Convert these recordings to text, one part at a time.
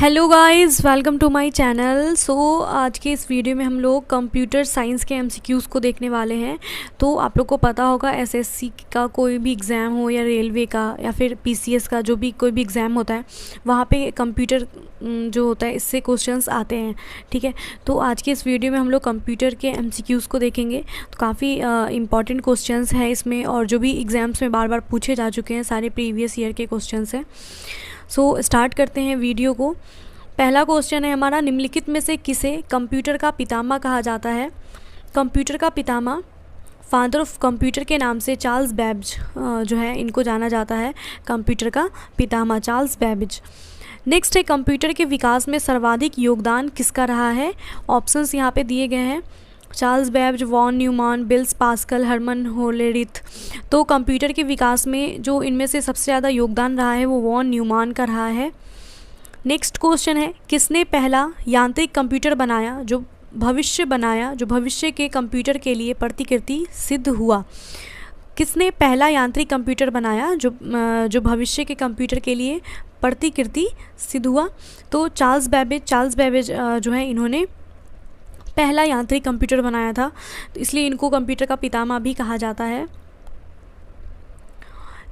Hello guys, welcome to my channel. आज के इस वीडियो में हम लोग कंप्यूटर साइंस के एमसीक्यूज़ को देखने वाले हैं। तो आप लोग को पता होगा एसएससी का कोई भी एग्ज़ाम हो या रेलवे का या फिर पीसीएस का जो भी कोई भी एग्ज़ाम होता है वहाँ पे कंप्यूटर जो होता है इससे क्वेश्चंस आते हैं। ठीक है, तो आज के इस वीडियो में हम लोग कंप्यूटर के एमसीक्यूज़ को देखेंगे। तो काफ़ी इंपॉर्टेंट क्वेश्चंस हैं इसमें और जो भी एग्ज़ाम्स में बार बार पूछे जा चुके हैं, सारे प्रीवियस ईयर के क्वेश्चंस हैं। स्टार्ट करते हैं वीडियो को। पहला क्वेश्चन है हमारा, निम्नलिखित में से किसे कंप्यूटर का पितामह कहा जाता है? कंप्यूटर का पितामह, फादर ऑफ कंप्यूटर के नाम से चार्ल्स बैबेज जो है इनको जाना जाता है। कंप्यूटर का पितामह चार्ल्स बैबेज। नेक्स्ट है, कंप्यूटर के विकास में सर्वाधिक योगदान किसका रहा है? ऑप्शंस यहाँ पे दिए गए हैं, Charles Babbage, von Neumann, Blaise Pascal, Herman Hollerith. तो कंप्यूटर के विकास में जो इनमें से सबसे ज़्यादा योगदान रहा है वो वॉन न्यूमैन का रहा है। नेक्स्ट क्वेश्चन है, किसने पहला यांत्रिक कंप्यूटर बनाया जो भविष्य के कंप्यूटर के लिए प्रतिकृति सिद्ध हुआ? किसने पहला यांत्रिक कंप्यूटर बनाया जो भविष्य के कंप्यूटर के लिए प्रतिकृति सिद्ध हुआ? तो चार्ल्स बैबेज जो है इन्होंने पहला यांत्रिक कंप्यूटर बनाया था, तो इसलिए इनको कंप्यूटर का पितामह भी कहा जाता है।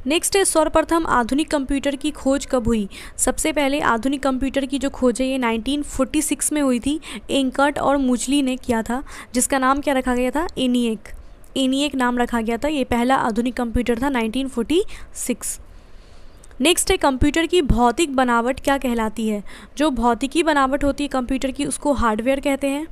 नेक्स्ट है, सर्वप्रथम आधुनिक कंप्यूटर की खोज कब हुई? सबसे पहले आधुनिक कंप्यूटर की जो खोज है ये 1946 में हुई थी। एंकर्ट और मुचली ने किया था, जिसका नाम क्या रखा गया था? एनिएक नाम रखा गया था। ये पहला आधुनिक कंप्यूटर था 1946। नेक्स्ट है, कंप्यूटर की भौतिक बनावट क्या कहलाती है? जो भौतिकी बनावट होती है कंप्यूटर की उसको हार्डवेयर कहते हैं।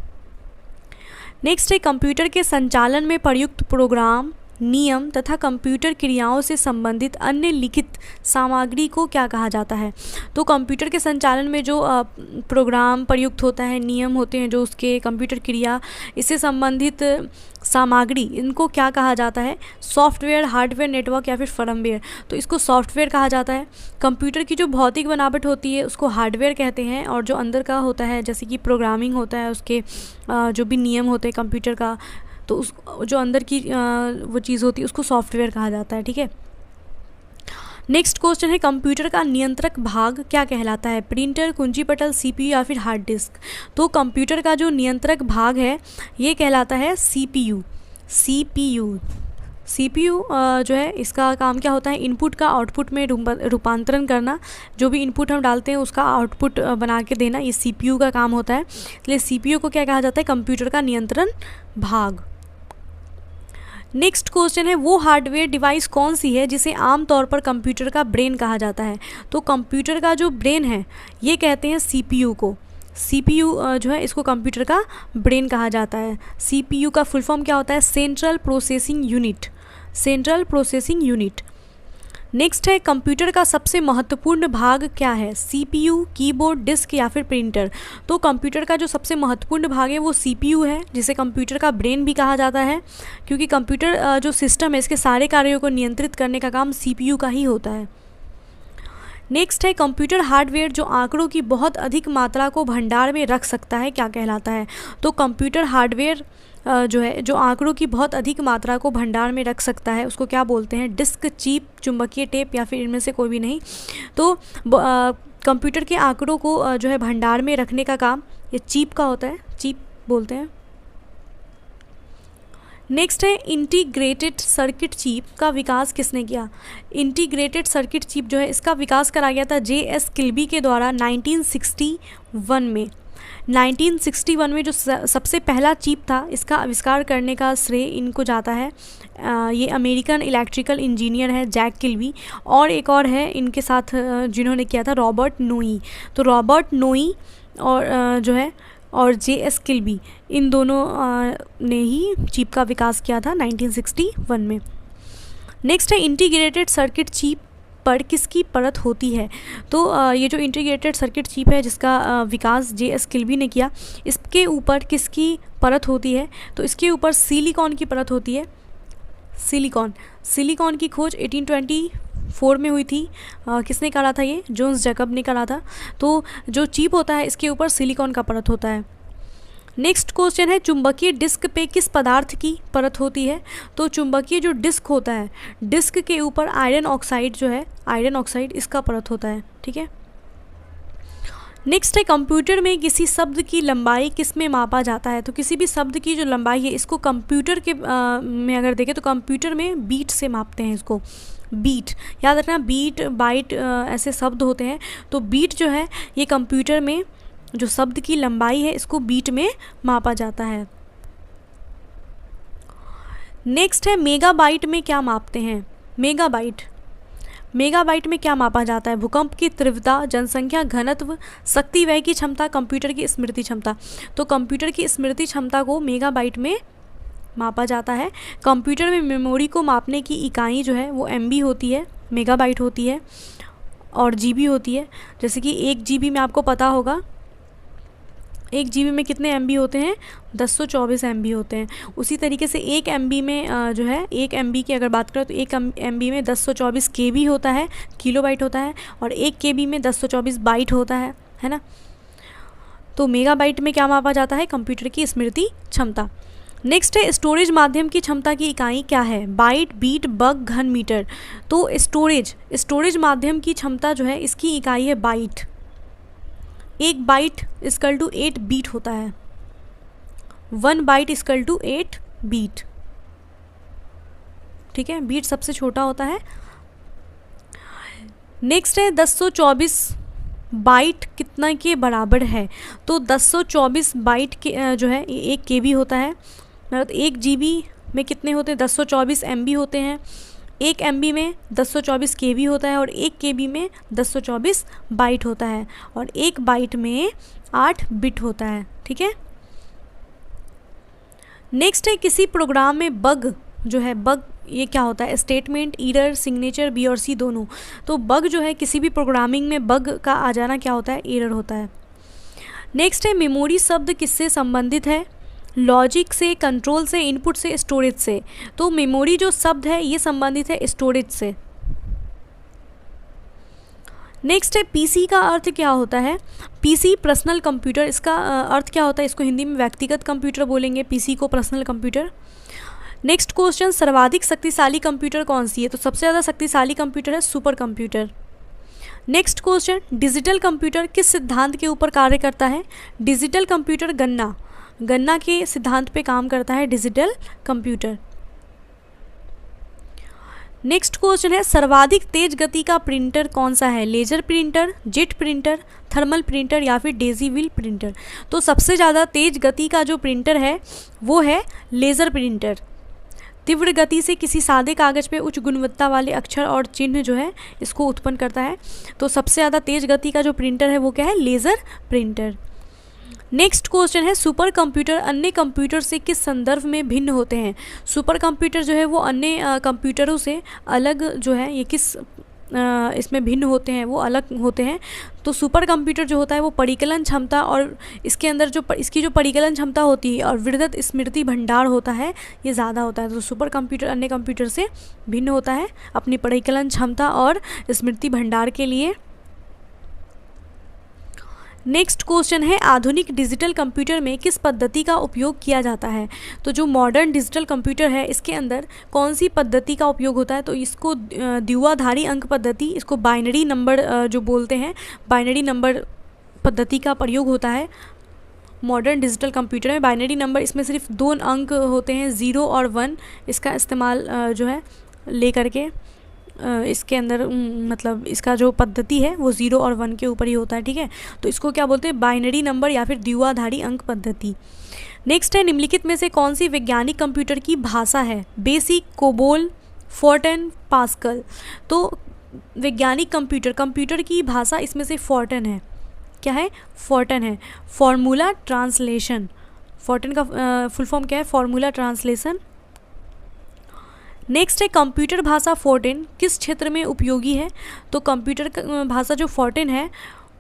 नेक्स्ट है, कंप्यूटर के संचालन में प्रयुक्त प्रोग्राम, नियम तथा कंप्यूटर क्रियाओं से संबंधित अन्य लिखित सामग्री को क्या कहा जाता है? तो कंप्यूटर के संचालन में जो प्रोग्राम प्रयुक्त होता है, नियम होते हैं जो उसके कंप्यूटर क्रिया, इससे संबंधित सामग्री, इनको क्या कहा जाता है? सॉफ्टवेयर, हार्डवेयर, नेटवर्क या फिर फर्मवेयर। तो इसको सॉफ्टवेयर कहा जाता है। कंप्यूटर की जो भौतिक बनावट होती है उसको हार्डवेयर कहते हैं, और जो अंदर का होता है जैसे कि प्रोग्रामिंग होता है, उसके जो भी नियम होते हैं कंप्यूटर का, तो उस जो अंदर की वो चीज़ होती है उसको सॉफ्टवेयर कहा जाता है। ठीक है। नेक्स्ट क्वेश्चन है, कंप्यूटर का नियंत्रक भाग क्या कहलाता है? प्रिंटर, कुंजी पटल, सीपीयू या फिर हार्ड डिस्क? तो कंप्यूटर का जो नियंत्रक भाग है ये कहलाता है सीपीयू। सीपीयू जो है इसका काम क्या होता है? इनपुट का आउटपुट में रूपांतरण करना। जो भी इनपुट हम डालते हैं उसका आउटपुट बना के देना, ये सीपीयू का काम होता है। इसलिए सीपीयू को क्या कहा जाता है? कंप्यूटर का नियंत्रण भाग। नेक्स्ट क्वेश्चन है, वो हार्डवेयर डिवाइस कौन सी है जिसे आमतौर पर कंप्यूटर का ब्रेन कहा जाता है? तो कंप्यूटर का जो ब्रेन है ये कहते हैं सीपीयू को। सीपीयू जो है इसको कंप्यूटर का ब्रेन कहा जाता है। सीपीयू का फुल फॉर्म क्या होता है? Central processing unit. नेक्स्ट है, कंप्यूटर का सबसे महत्वपूर्ण भाग क्या है? सीपीयू, कीबोर्ड, डिस्क या फिर प्रिंटर? तो कंप्यूटर का जो सबसे महत्वपूर्ण भाग है वो सीपीयू है, जिसे कंप्यूटर का ब्रेन भी कहा जाता है, क्योंकि कंप्यूटर जो सिस्टम है इसके सारे कार्यों को नियंत्रित करने का काम सीपीयू का ही होता है। नेक्स्ट है, कंप्यूटर हार्डवेयर जो आंकड़ों की बहुत अधिक मात्रा को भंडार में रख सकता है क्या कहलाता है? तो कंप्यूटर हार्डवेयर जो है जो आंकड़ों की बहुत अधिक मात्रा को भंडार में रख सकता है उसको क्या बोलते हैं? डिस्क, चिप, चुंबकीय टेप या फिर इनमें से कोई भी नहीं। तो कंप्यूटर के आंकड़ों को जो है भंडार में रखने का काम ये चिप का होता है, चिप बोलते हैं। नेक्स्ट है, इंटीग्रेटेड सर्किट चिप का विकास किसने किया? इंटीग्रेटेड सर्किट चिप जो है इसका विकास करा गया था JS किल्बी के द्वारा 1961 में। 1961 में जो सबसे पहला चिप था इसका आविष्कार करने का श्रेय इनको जाता है। ये अमेरिकन इलेक्ट्रिकल इंजीनियर है जैक किल्बी, और एक और है इनके साथ जिन्होंने किया था, रॉबर्ट नोई। तो रॉबर्ट नोई और जो है और JS किल्बी, इन दोनों ने ही चिप का विकास किया था 1961 में। नेक्स्ट है, इंटीग्रेटेड सर्किट चिप पर किसकी परत होती है? तो ये जो इंटीग्रेटेड सर्किट चिप है जिसका विकास JS किल्बी ने किया, इसके ऊपर किसकी परत होती है? तो इसके ऊपर सिलिकॉन की परत होती है। सिलिकॉन की खोज 1824 में हुई थी। किसने करा था? ये जोन्स जैकब ने करा था। तो जो चिप होता है इसके ऊपर सिलिकॉन का परत होता है। नेक्स्ट क्वेश्चन है, चुंबकीय डिस्क पे किस पदार्थ की परत होती है? तो चुंबकीय जो डिस्क होता है, डिस्क के ऊपर आयरन ऑक्साइड जो है, आयरन ऑक्साइड इसका परत होता है। ठीक है। नेक्स्ट है कंप्यूटर में किसी शब्द की लंबाई किस में मापा जाता है। तो किसी भी शब्द की जो लंबाई है इसको कंप्यूटर के में अगर देखें तो कंप्यूटर में बीट से मापते हैं इसको। बीट याद रखना, बीट बाइट ऐसे शब्द होते हैं। तो बीट जो है ये कंप्यूटर में जो शब्द की लंबाई है इसको बीट में मापा जाता है। नेक्स्ट है मेगाबाइट में क्या मापते हैं। मेगाबाइट, मेगाबाइट में क्या मापा जाता है। भूकंप की तीव्रता, जनसंख्या घनत्व, शक्ति व्यय की क्षमता, कंप्यूटर की स्मृति क्षमता। तो कंप्यूटर की स्मृति क्षमता को मेगाबाइट में मापा जाता है। कंप्यूटर में मेमोरी को मापने की इकाई जो है वो एमबी होती है, मेगाबाइट होती है और जीबी होती है। जैसे कि 1 जीबी में आपको पता होगा 1 जीबी में कितने एमबी होते हैं, 1024 एमबी होते हैं। उसी तरीके से 1 एमबी में जो है 1 एमबी की अगर बात करें तो 1 एमबी में 1024 केबी होता है, किलोबाइट होता है, और 1 केबी में 1024 बाइट होता है ना। तो मेगाबाइट में क्या मापा जाता है, कंप्यूटर की स्मृति क्षमता। नेक्स्ट है स्टोरेज माध्यम की क्षमता की इकाई क्या है। बाइट, बीट, बग, घन मीटर। तो स्टोरेज माध्यम की क्षमता जो है इसकी इकाई है byte. 1 byte equal to 8 bit होता है। 1 बाइट इक्वल टू 8 बीट। ठीक है, बीट सबसे छोटा होता है। नेक्स्ट है 1024 बाइट कितना के बराबर है। तो 1024 बाइट के जो है 1 केबी होता है। मतलब 1 जीबी में कितने होते हैं, 1024 एमबी होते हैं। 1 एमबी में 1024 केबी होता है और 1 केबी में 1024 बाइट होता है और 1 बाइट में 8 बिट होता है। ठीक है। नेक्स्ट है किसी प्रोग्राम में बग जो है, बग ये क्या होता है, स्टेटमेंट, एरर, सिग्नेचर, बी और सी दोनों। तो बग जो है किसी भी प्रोग्रामिंग में बग का आ जाना क्या होता है, एरर होता है। नेक्स्ट है मेमोरी शब्द किससे संबंधित है। लॉजिक से, कंट्रोल से, इनपुट से, स्टोरेज से। तो मेमोरी जो शब्द है ये संबंधित है स्टोरेज से। नेक्स्ट है पीसी का अर्थ क्या होता है। पीसी पर्सनल कंप्यूटर, इसका अर्थ क्या होता है, इसको हिंदी में व्यक्तिगत कंप्यूटर बोलेंगे, पीसी को पर्सनल कंप्यूटर। नेक्स्ट क्वेश्चन, सर्वाधिक शक्तिशाली कंप्यूटर कौन सी है। तो सबसे ज़्यादा शक्तिशाली कंप्यूटर है super computer. Next question, digital computer किस सिद्धांत के ऊपर कार्य करता है। डिजिटल कंप्यूटर गन्ना के सिद्धांत पे काम करता है डिजिटल कंप्यूटर। नेक्स्ट क्वेश्चन है सर्वाधिक तेज गति का प्रिंटर कौन सा है। Laser printer, jet printer, thermal printer या फिर डेजी व्हील प्रिंटर। तो सबसे ज़्यादा तेज गति का जो प्रिंटर है वो है लेज़र प्रिंटर। तीव्र गति से किसी सादे कागज़ पे उच्च गुणवत्ता वाले अक्षर और चिन्ह जो है इसको उत्पन्न करता है। तो सबसे ज़्यादा तेज गति का जो प्रिंटर है वो क्या है, लेज़र प्रिंटर। नेक्स्ट क्वेश्चन है सुपर कंप्यूटर अन्य कंप्यूटर से किस संदर्भ में भिन्न होते हैं। सुपर कंप्यूटर जो है वो अन्य कंप्यूटरों से अलग जो है ये किस इसमें भिन्न होते हैं, वो अलग होते हैं। तो सुपर कंप्यूटर जो होता है वो परिकलन क्षमता और इसके अंदर जो इसकी जो परिकलन क्षमता होती है और वृहद स्मृति भंडार होता है ये ज़्यादा होता है। तो सुपर कंप्यूटर अन्य कंप्यूटर से भिन्न होता है अपनी परिकलन क्षमता और स्मृति भंडार के लिए। नेक्स्ट क्वेश्चन है आधुनिक डिजिटल कंप्यूटर में किस पद्धति का उपयोग किया जाता है। तो जो मॉडर्न डिजिटल कंप्यूटर है इसके अंदर कौन सी पद्धति का उपयोग होता है। तो इसको द्विआधारी अंक पद्धति, इसको बाइनरी नंबर जो बोलते हैं, बाइनरी नंबर पद्धति का प्रयोग होता है। मॉडर्न डिजिटल कंप्यूटर में बाइनरी नंबर, इसमें सिर्फ 2 अंक होते हैं 0 और 1, इसका इस्तेमाल जो है ले करके इसके अंदर मतलब इसका जो पद्धति है वो 0 और 1 के ऊपर ही होता है। ठीक है, तो इसको क्या बोलते हैं, बाइनरी नंबर या फिर द्विआधारी अंक पद्धति। नेक्स्ट है निम्नलिखित में से कौन सी वैज्ञानिक कंप्यूटर की भाषा है। Basic, COBOL, Fortran, pascal. तो वैज्ञानिक कंप्यूटर की भाषा इसमें से फोर्टन है। क्या है, फोर्टन है। फॉर्मूला ट्रांसलेशन, फोर्टन का फुल फॉर्म क्या है, फॉर्मूला ट्रांसलेशन। नेक्स्ट है कंप्यूटर भाषा फोर्टेन किस क्षेत्र में उपयोगी है। तो कंप्यूटर भाषा जो फोर्टेन है,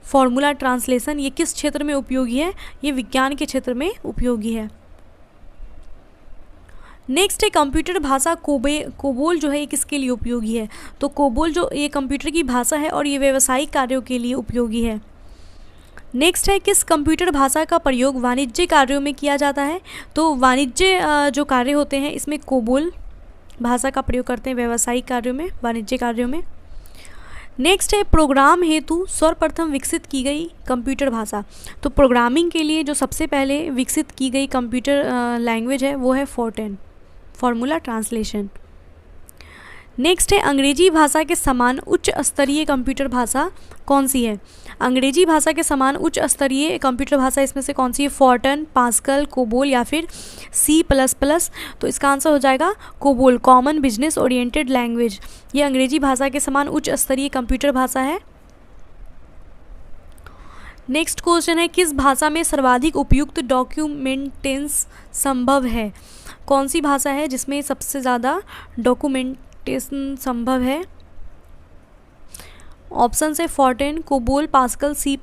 फॉर्मूला ट्रांसलेशन, ये किस क्षेत्र में उपयोगी है, ये विज्ञान के क्षेत्र में उपयोगी है। नेक्स्ट है कंप्यूटर भाषा कोबोल जो है ये किसके लिए उपयोगी है। तो कोबोल जो ये कंप्यूटर की भाषा है और ये व्यावसायिक कार्यों के लिए उपयोगी है। नेक्स्ट है किस कंप्यूटर भाषा का प्रयोग वाणिज्य कार्यों में किया जाता है। तो वाणिज्य जो कार्य होते हैं इसमें कोबोल भाषा का प्रयोग करते हैं, व्यावसायिक कार्यों में, वाणिज्य कार्यों में। नेक्स्ट है प्रोग्राम हेतु सर्वप्रथम विकसित की गई कंप्यूटर भाषा। तो प्रोग्रामिंग के लिए जो सबसे पहले विकसित की गई कंप्यूटर लैंग्वेज है वो है फोर्टेन, फॉर्मूला ट्रांसलेशन। नेक्स्ट है अंग्रेजी भाषा के समान उच्च स्तरीय कंप्यूटर भाषा कौन सी है? अंग्रेजी भाषा के समान उच्च स्तरीय कंप्यूटर भाषा इसमें से कौन सी है? फोर्टन, पास्कल, कोबोल या फिर C++। तो इसका आंसर हो जाएगा COBOL, common business oriented language. ये अंग्रेजी भाषा के समान उच्च स्तरीय कंप्यूटर भाषा है। नेक्स्ट क्वेश्चन है किस भाषा में सर्वाधिक उपयुक्त डॉक्यूमेंटेशन संभव है? कौन सी भाषा है जिसमें सबसे ज़्यादा डॉक्यूमेंटेशन संभव है? ऑप्शन है फोर्टेन, कोबोल, पास्कल, C++।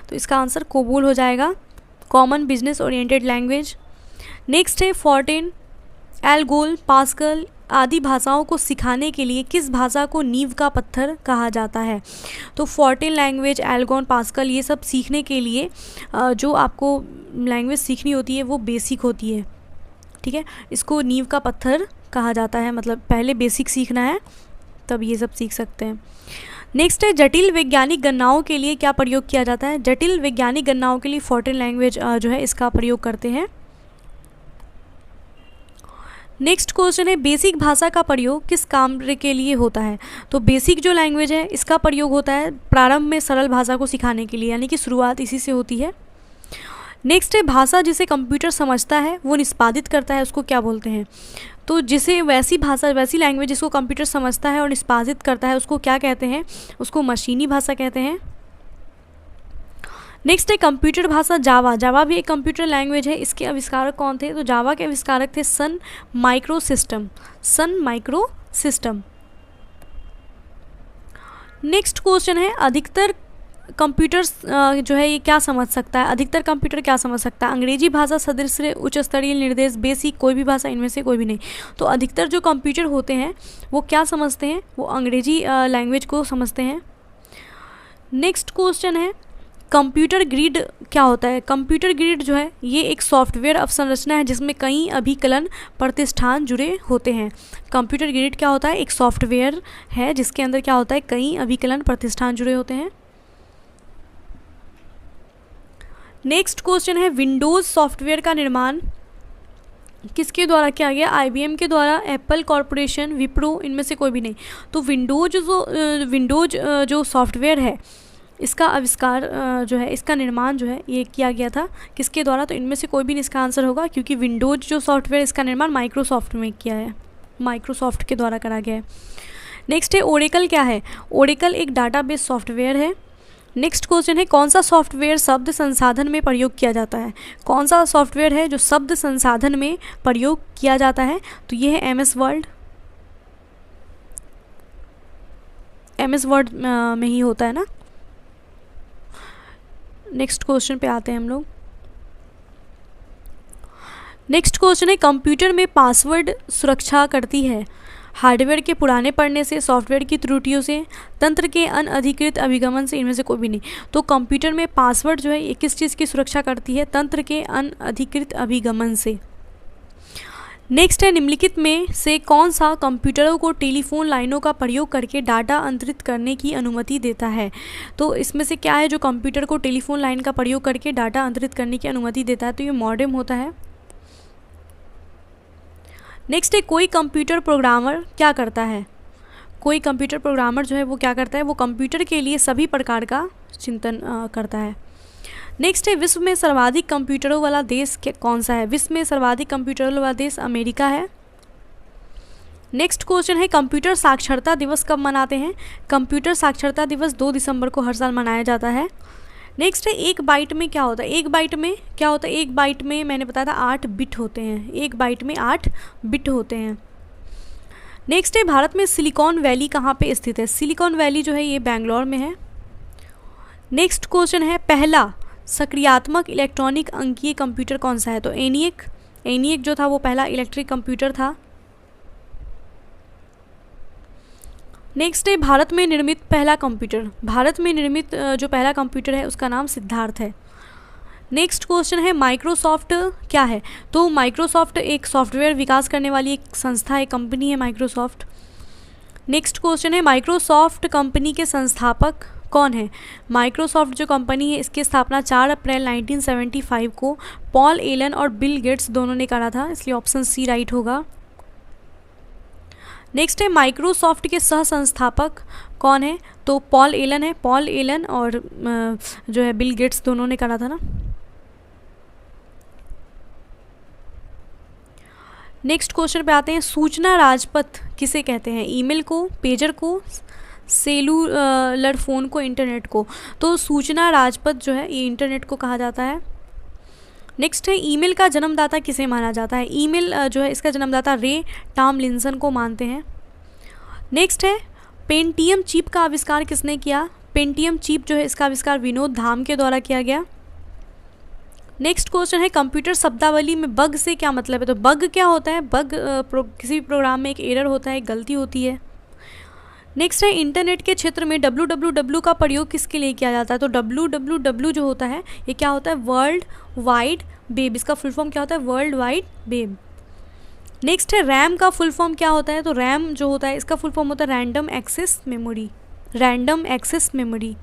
तो इसका आंसर कोबोल हो जाएगा, common business oriented language. Next है फोर्टेन, एल्गोल, पास्कल आदि भाषाओं को सिखाने के लिए किस भाषा को नींव का पत्थर कहा जाता है? तो फोर्टेन लैंग्वेज, एल्गोन, पास्कल ये सब सीखने के लिए जो आपको लैंग्वेज सीखनी होती है वो बेसिक होती है, ठीक है। इसको नींव का पत्थर कहा जाता है, मतलब पहले बेसिक सीखना है तब ये सब सीख सकते हैं। नेक्स्ट है जटिल वैज्ञानिक गणनाओं के लिए क्या प्रयोग किया जाता है? जटिल वैज्ञानिक गणनाओं के लिए फोर्टेन लैंग्वेज जो है इसका प्रयोग करते हैं। नेक्स्ट क्वेश्चन है बेसिक भाषा का प्रयोग किस कार्य के लिए होता है? तो बेसिक जो लैंग्वेज है इसका प्रयोग होता है प्रारंभ में सरल भाषा को सिखाने के लिए, यानी कि शुरुआत इसी से होती है। नेक्स्ट है भाषा जिसे कंप्यूटर समझता है वो निष्पादित करता है उसको क्या बोलते हैं? तो जिसे वैसी भाषा, वैसी लैंग्वेज जिसको कंप्यूटर समझता है और निष्पादित करता है उसको क्या कहते हैं? उसको मशीनी भाषा कहते हैं। नेक्स्ट है कंप्यूटर भाषा जावा। जावा भी एक कंप्यूटर लैंग्वेज है, इसके आविष्कारक कौन थे? तो जावा के आविष्कारक थे सन माइक्रोसिस्टम, सन माइक्रोसिस्टम। नेक्स्ट क्वेश्चन है अधिकतर कंप्यूटर जो है ये क्या समझ सकता है? अधिकतर कंप्यूटर क्या समझ सकता है? अंग्रेजी भाषा, सदृश, उच्च स्तरीय, निर्देश, बेसिक, कोई भी भाषा, इनमें से कोई भी नहीं। तो अधिकतर जो कंप्यूटर होते हैं वो क्या समझते हैं? वो अंग्रेजी लैंग्वेज को समझते हैं। नेक्स्ट क्वेश्चन है कंप्यूटर ग्रिड क्या होता है? कंप्यूटर ग्रिड जो है ये एक सॉफ्टवेयर अवसंरचना है जिसमें कई अभिकलन प्रतिष्ठान जुड़े होते हैं। कंप्यूटर ग्रिड क्या होता है? एक सॉफ्टवेयर है जिसके अंदर क्या होता है? कई अभिकलन प्रतिष्ठान जुड़े होते हैं। नेक्स्ट क्वेश्चन है विंडोज़ सॉफ्टवेयर का निर्माण किसके द्वारा किया गया? IBM के द्वारा, एप्पल कॉरपोरेशन, विप्रो, इनमें से कोई भी नहीं। तो विंडोज जो सॉफ्टवेयर है इसका आविष्कार जो है, इसका निर्माण जो है ये किया गया था किसके द्वारा? तो इनमें से कोई भी नहीं इसका आंसर होगा, क्योंकि विंडोज जो सॉफ्टवेयर इसका निर्माण माइक्रोसॉफ्ट में किया है, माइक्रोसॉफ्ट के द्वारा करा गया है। नेक्स्ट है ओरेकल क्या है? ओरेकल एक डाटाबेस सॉफ्टवेयर है। नेक्स्ट क्वेश्चन है कौन सा सॉफ्टवेयर शब्द संसाधन में प्रयोग किया जाता है? कौन सा सॉफ्टवेयर है जो शब्द संसाधन में प्रयोग किया जाता है? तो ये है MS वर्ड। MS वर्ड में ही होता है ना। नेक्स्ट क्वेश्चन पे आते हैं हम लोग। नेक्स्ट क्वेश्चन है कंप्यूटर में पासवर्ड सुरक्षा करती है हार्डवेयर के पुराने पढ़ने से, सॉफ्टवेयर की त्रुटियों से, तंत्र के अनधिकृत अभिगमन से, इनमें से कोई भी नहीं। तो कंप्यूटर में पासवर्ड जो है ये किस चीज़ की सुरक्षा करती है? तंत्र के अनधिकृत अभिगमन से। नेक्स्ट है निम्नलिखित में से कौन सा कंप्यूटरों को टेलीफोन लाइनों का प्रयोग करके डाटा अंतरित करने की अनुमति देता है? तो इसमें से क्या है जो कंप्यूटर को टेलीफोन लाइन का प्रयोग करके डाटा अंतरित करने की अनुमति देता है? तो ये मॉडेम होता है। नेक्स्ट है कोई कंप्यूटर प्रोग्रामर क्या करता है? कोई कंप्यूटर प्रोग्रामर जो है वो क्या करता है? वो कंप्यूटर के लिए सभी प्रकार का चिंतन करता है। नेक्स्ट है विश्व में सर्वाधिक कंप्यूटरों वाला देश कौन सा है? विश्व में सर्वाधिक कंप्यूटरों वाला देश अमेरिका है। नेक्स्ट क्वेश्चन है कंप्यूटर साक्षरता दिवस कब मनाते हैं? कंप्यूटर साक्षरता दिवस 2 दिसंबर को हर साल मनाया जाता है। नेक्स्ट है एक बाइट में क्या होता है? एक बाइट में क्या होता है? एक बाइट में मैंने बताया था 8 बिट होते हैं। एक बाइट में 8 बिट होते हैं। नेक्स्ट है भारत में सिलिकॉन वैली कहाँ पे स्थित है? सिलिकॉन वैली जो है ये बेंगलोर में है। नेक्स्ट क्वेश्चन है पहला सक्रियात्मक इलेक्ट्रॉनिक अंकीय कंप्यूटर कौन सा है? तो एनिएक जो था वो पहला इलेक्ट्रिक कंप्यूटर था। नेक्स्ट है भारत में निर्मित पहला कंप्यूटर। भारत में निर्मित जो पहला कंप्यूटर है उसका नाम सिद्धार्थ है। नेक्स्ट क्वेश्चन है माइक्रोसॉफ्ट क्या है? तो माइक्रोसॉफ्ट एक सॉफ्टवेयर विकास करने वाली एक संस्था है, कंपनी है माइक्रोसॉफ्ट। नेक्स्ट क्वेश्चन है माइक्रोसॉफ्ट कंपनी के संस्थापक कौन है? माइक्रोसॉफ्ट जो कंपनी है इसकी स्थापना 4 अप्रैल 1975 को पॉल एलन और बिल गेट्स दोनों ने करा था, इसलिए ऑप्शन सी राइट होगा। नेक्स्ट है माइक्रोसॉफ्ट के सह संस्थापक कौन है? तो पॉल एलन है, पॉल एलन और जो है बिल गेट्स दोनों ने करा था ना। नेक्स्ट क्वेश्चन पे आते हैं, सूचना राजपथ किसे कहते हैं? ईमेल को, पेजर को, सेलुलर फ़ोन को, इंटरनेट को? तो सूचना राजपथ जो है ये इंटरनेट को कहा जाता है। नेक्स्ट है ईमेल का जन्मदाता किसे माना जाता है? ईमेल जो है इसका जन्मदाता रे टॉमलिंसन को मानते हैं। नेक्स्ट है पेंटियम चिप का आविष्कार किसने किया? पेंटियम चिप जो है इसका आविष्कार विनोद धाम के द्वारा किया गया। नेक्स्ट क्वेश्चन है कंप्यूटर शब्दावली में बग से क्या मतलब है? तो बग क्या होता है? बग किसी भी प्रोग्राम में एक एरर होता है, एक गलती होती है। नेक्स्ट है इंटरनेट के क्षेत्र में www का प्रयोग किसके लिए किया जाता है? तो www जो होता है ये क्या होता है? World wide web. इसका फुल फॉर्म क्या होता है? World wide web. नेक्स्ट है रैम का फुल फॉर्म क्या होता है? तो रैम जो होता है इसका फुल फॉर्म होता है random access memory, random access memory.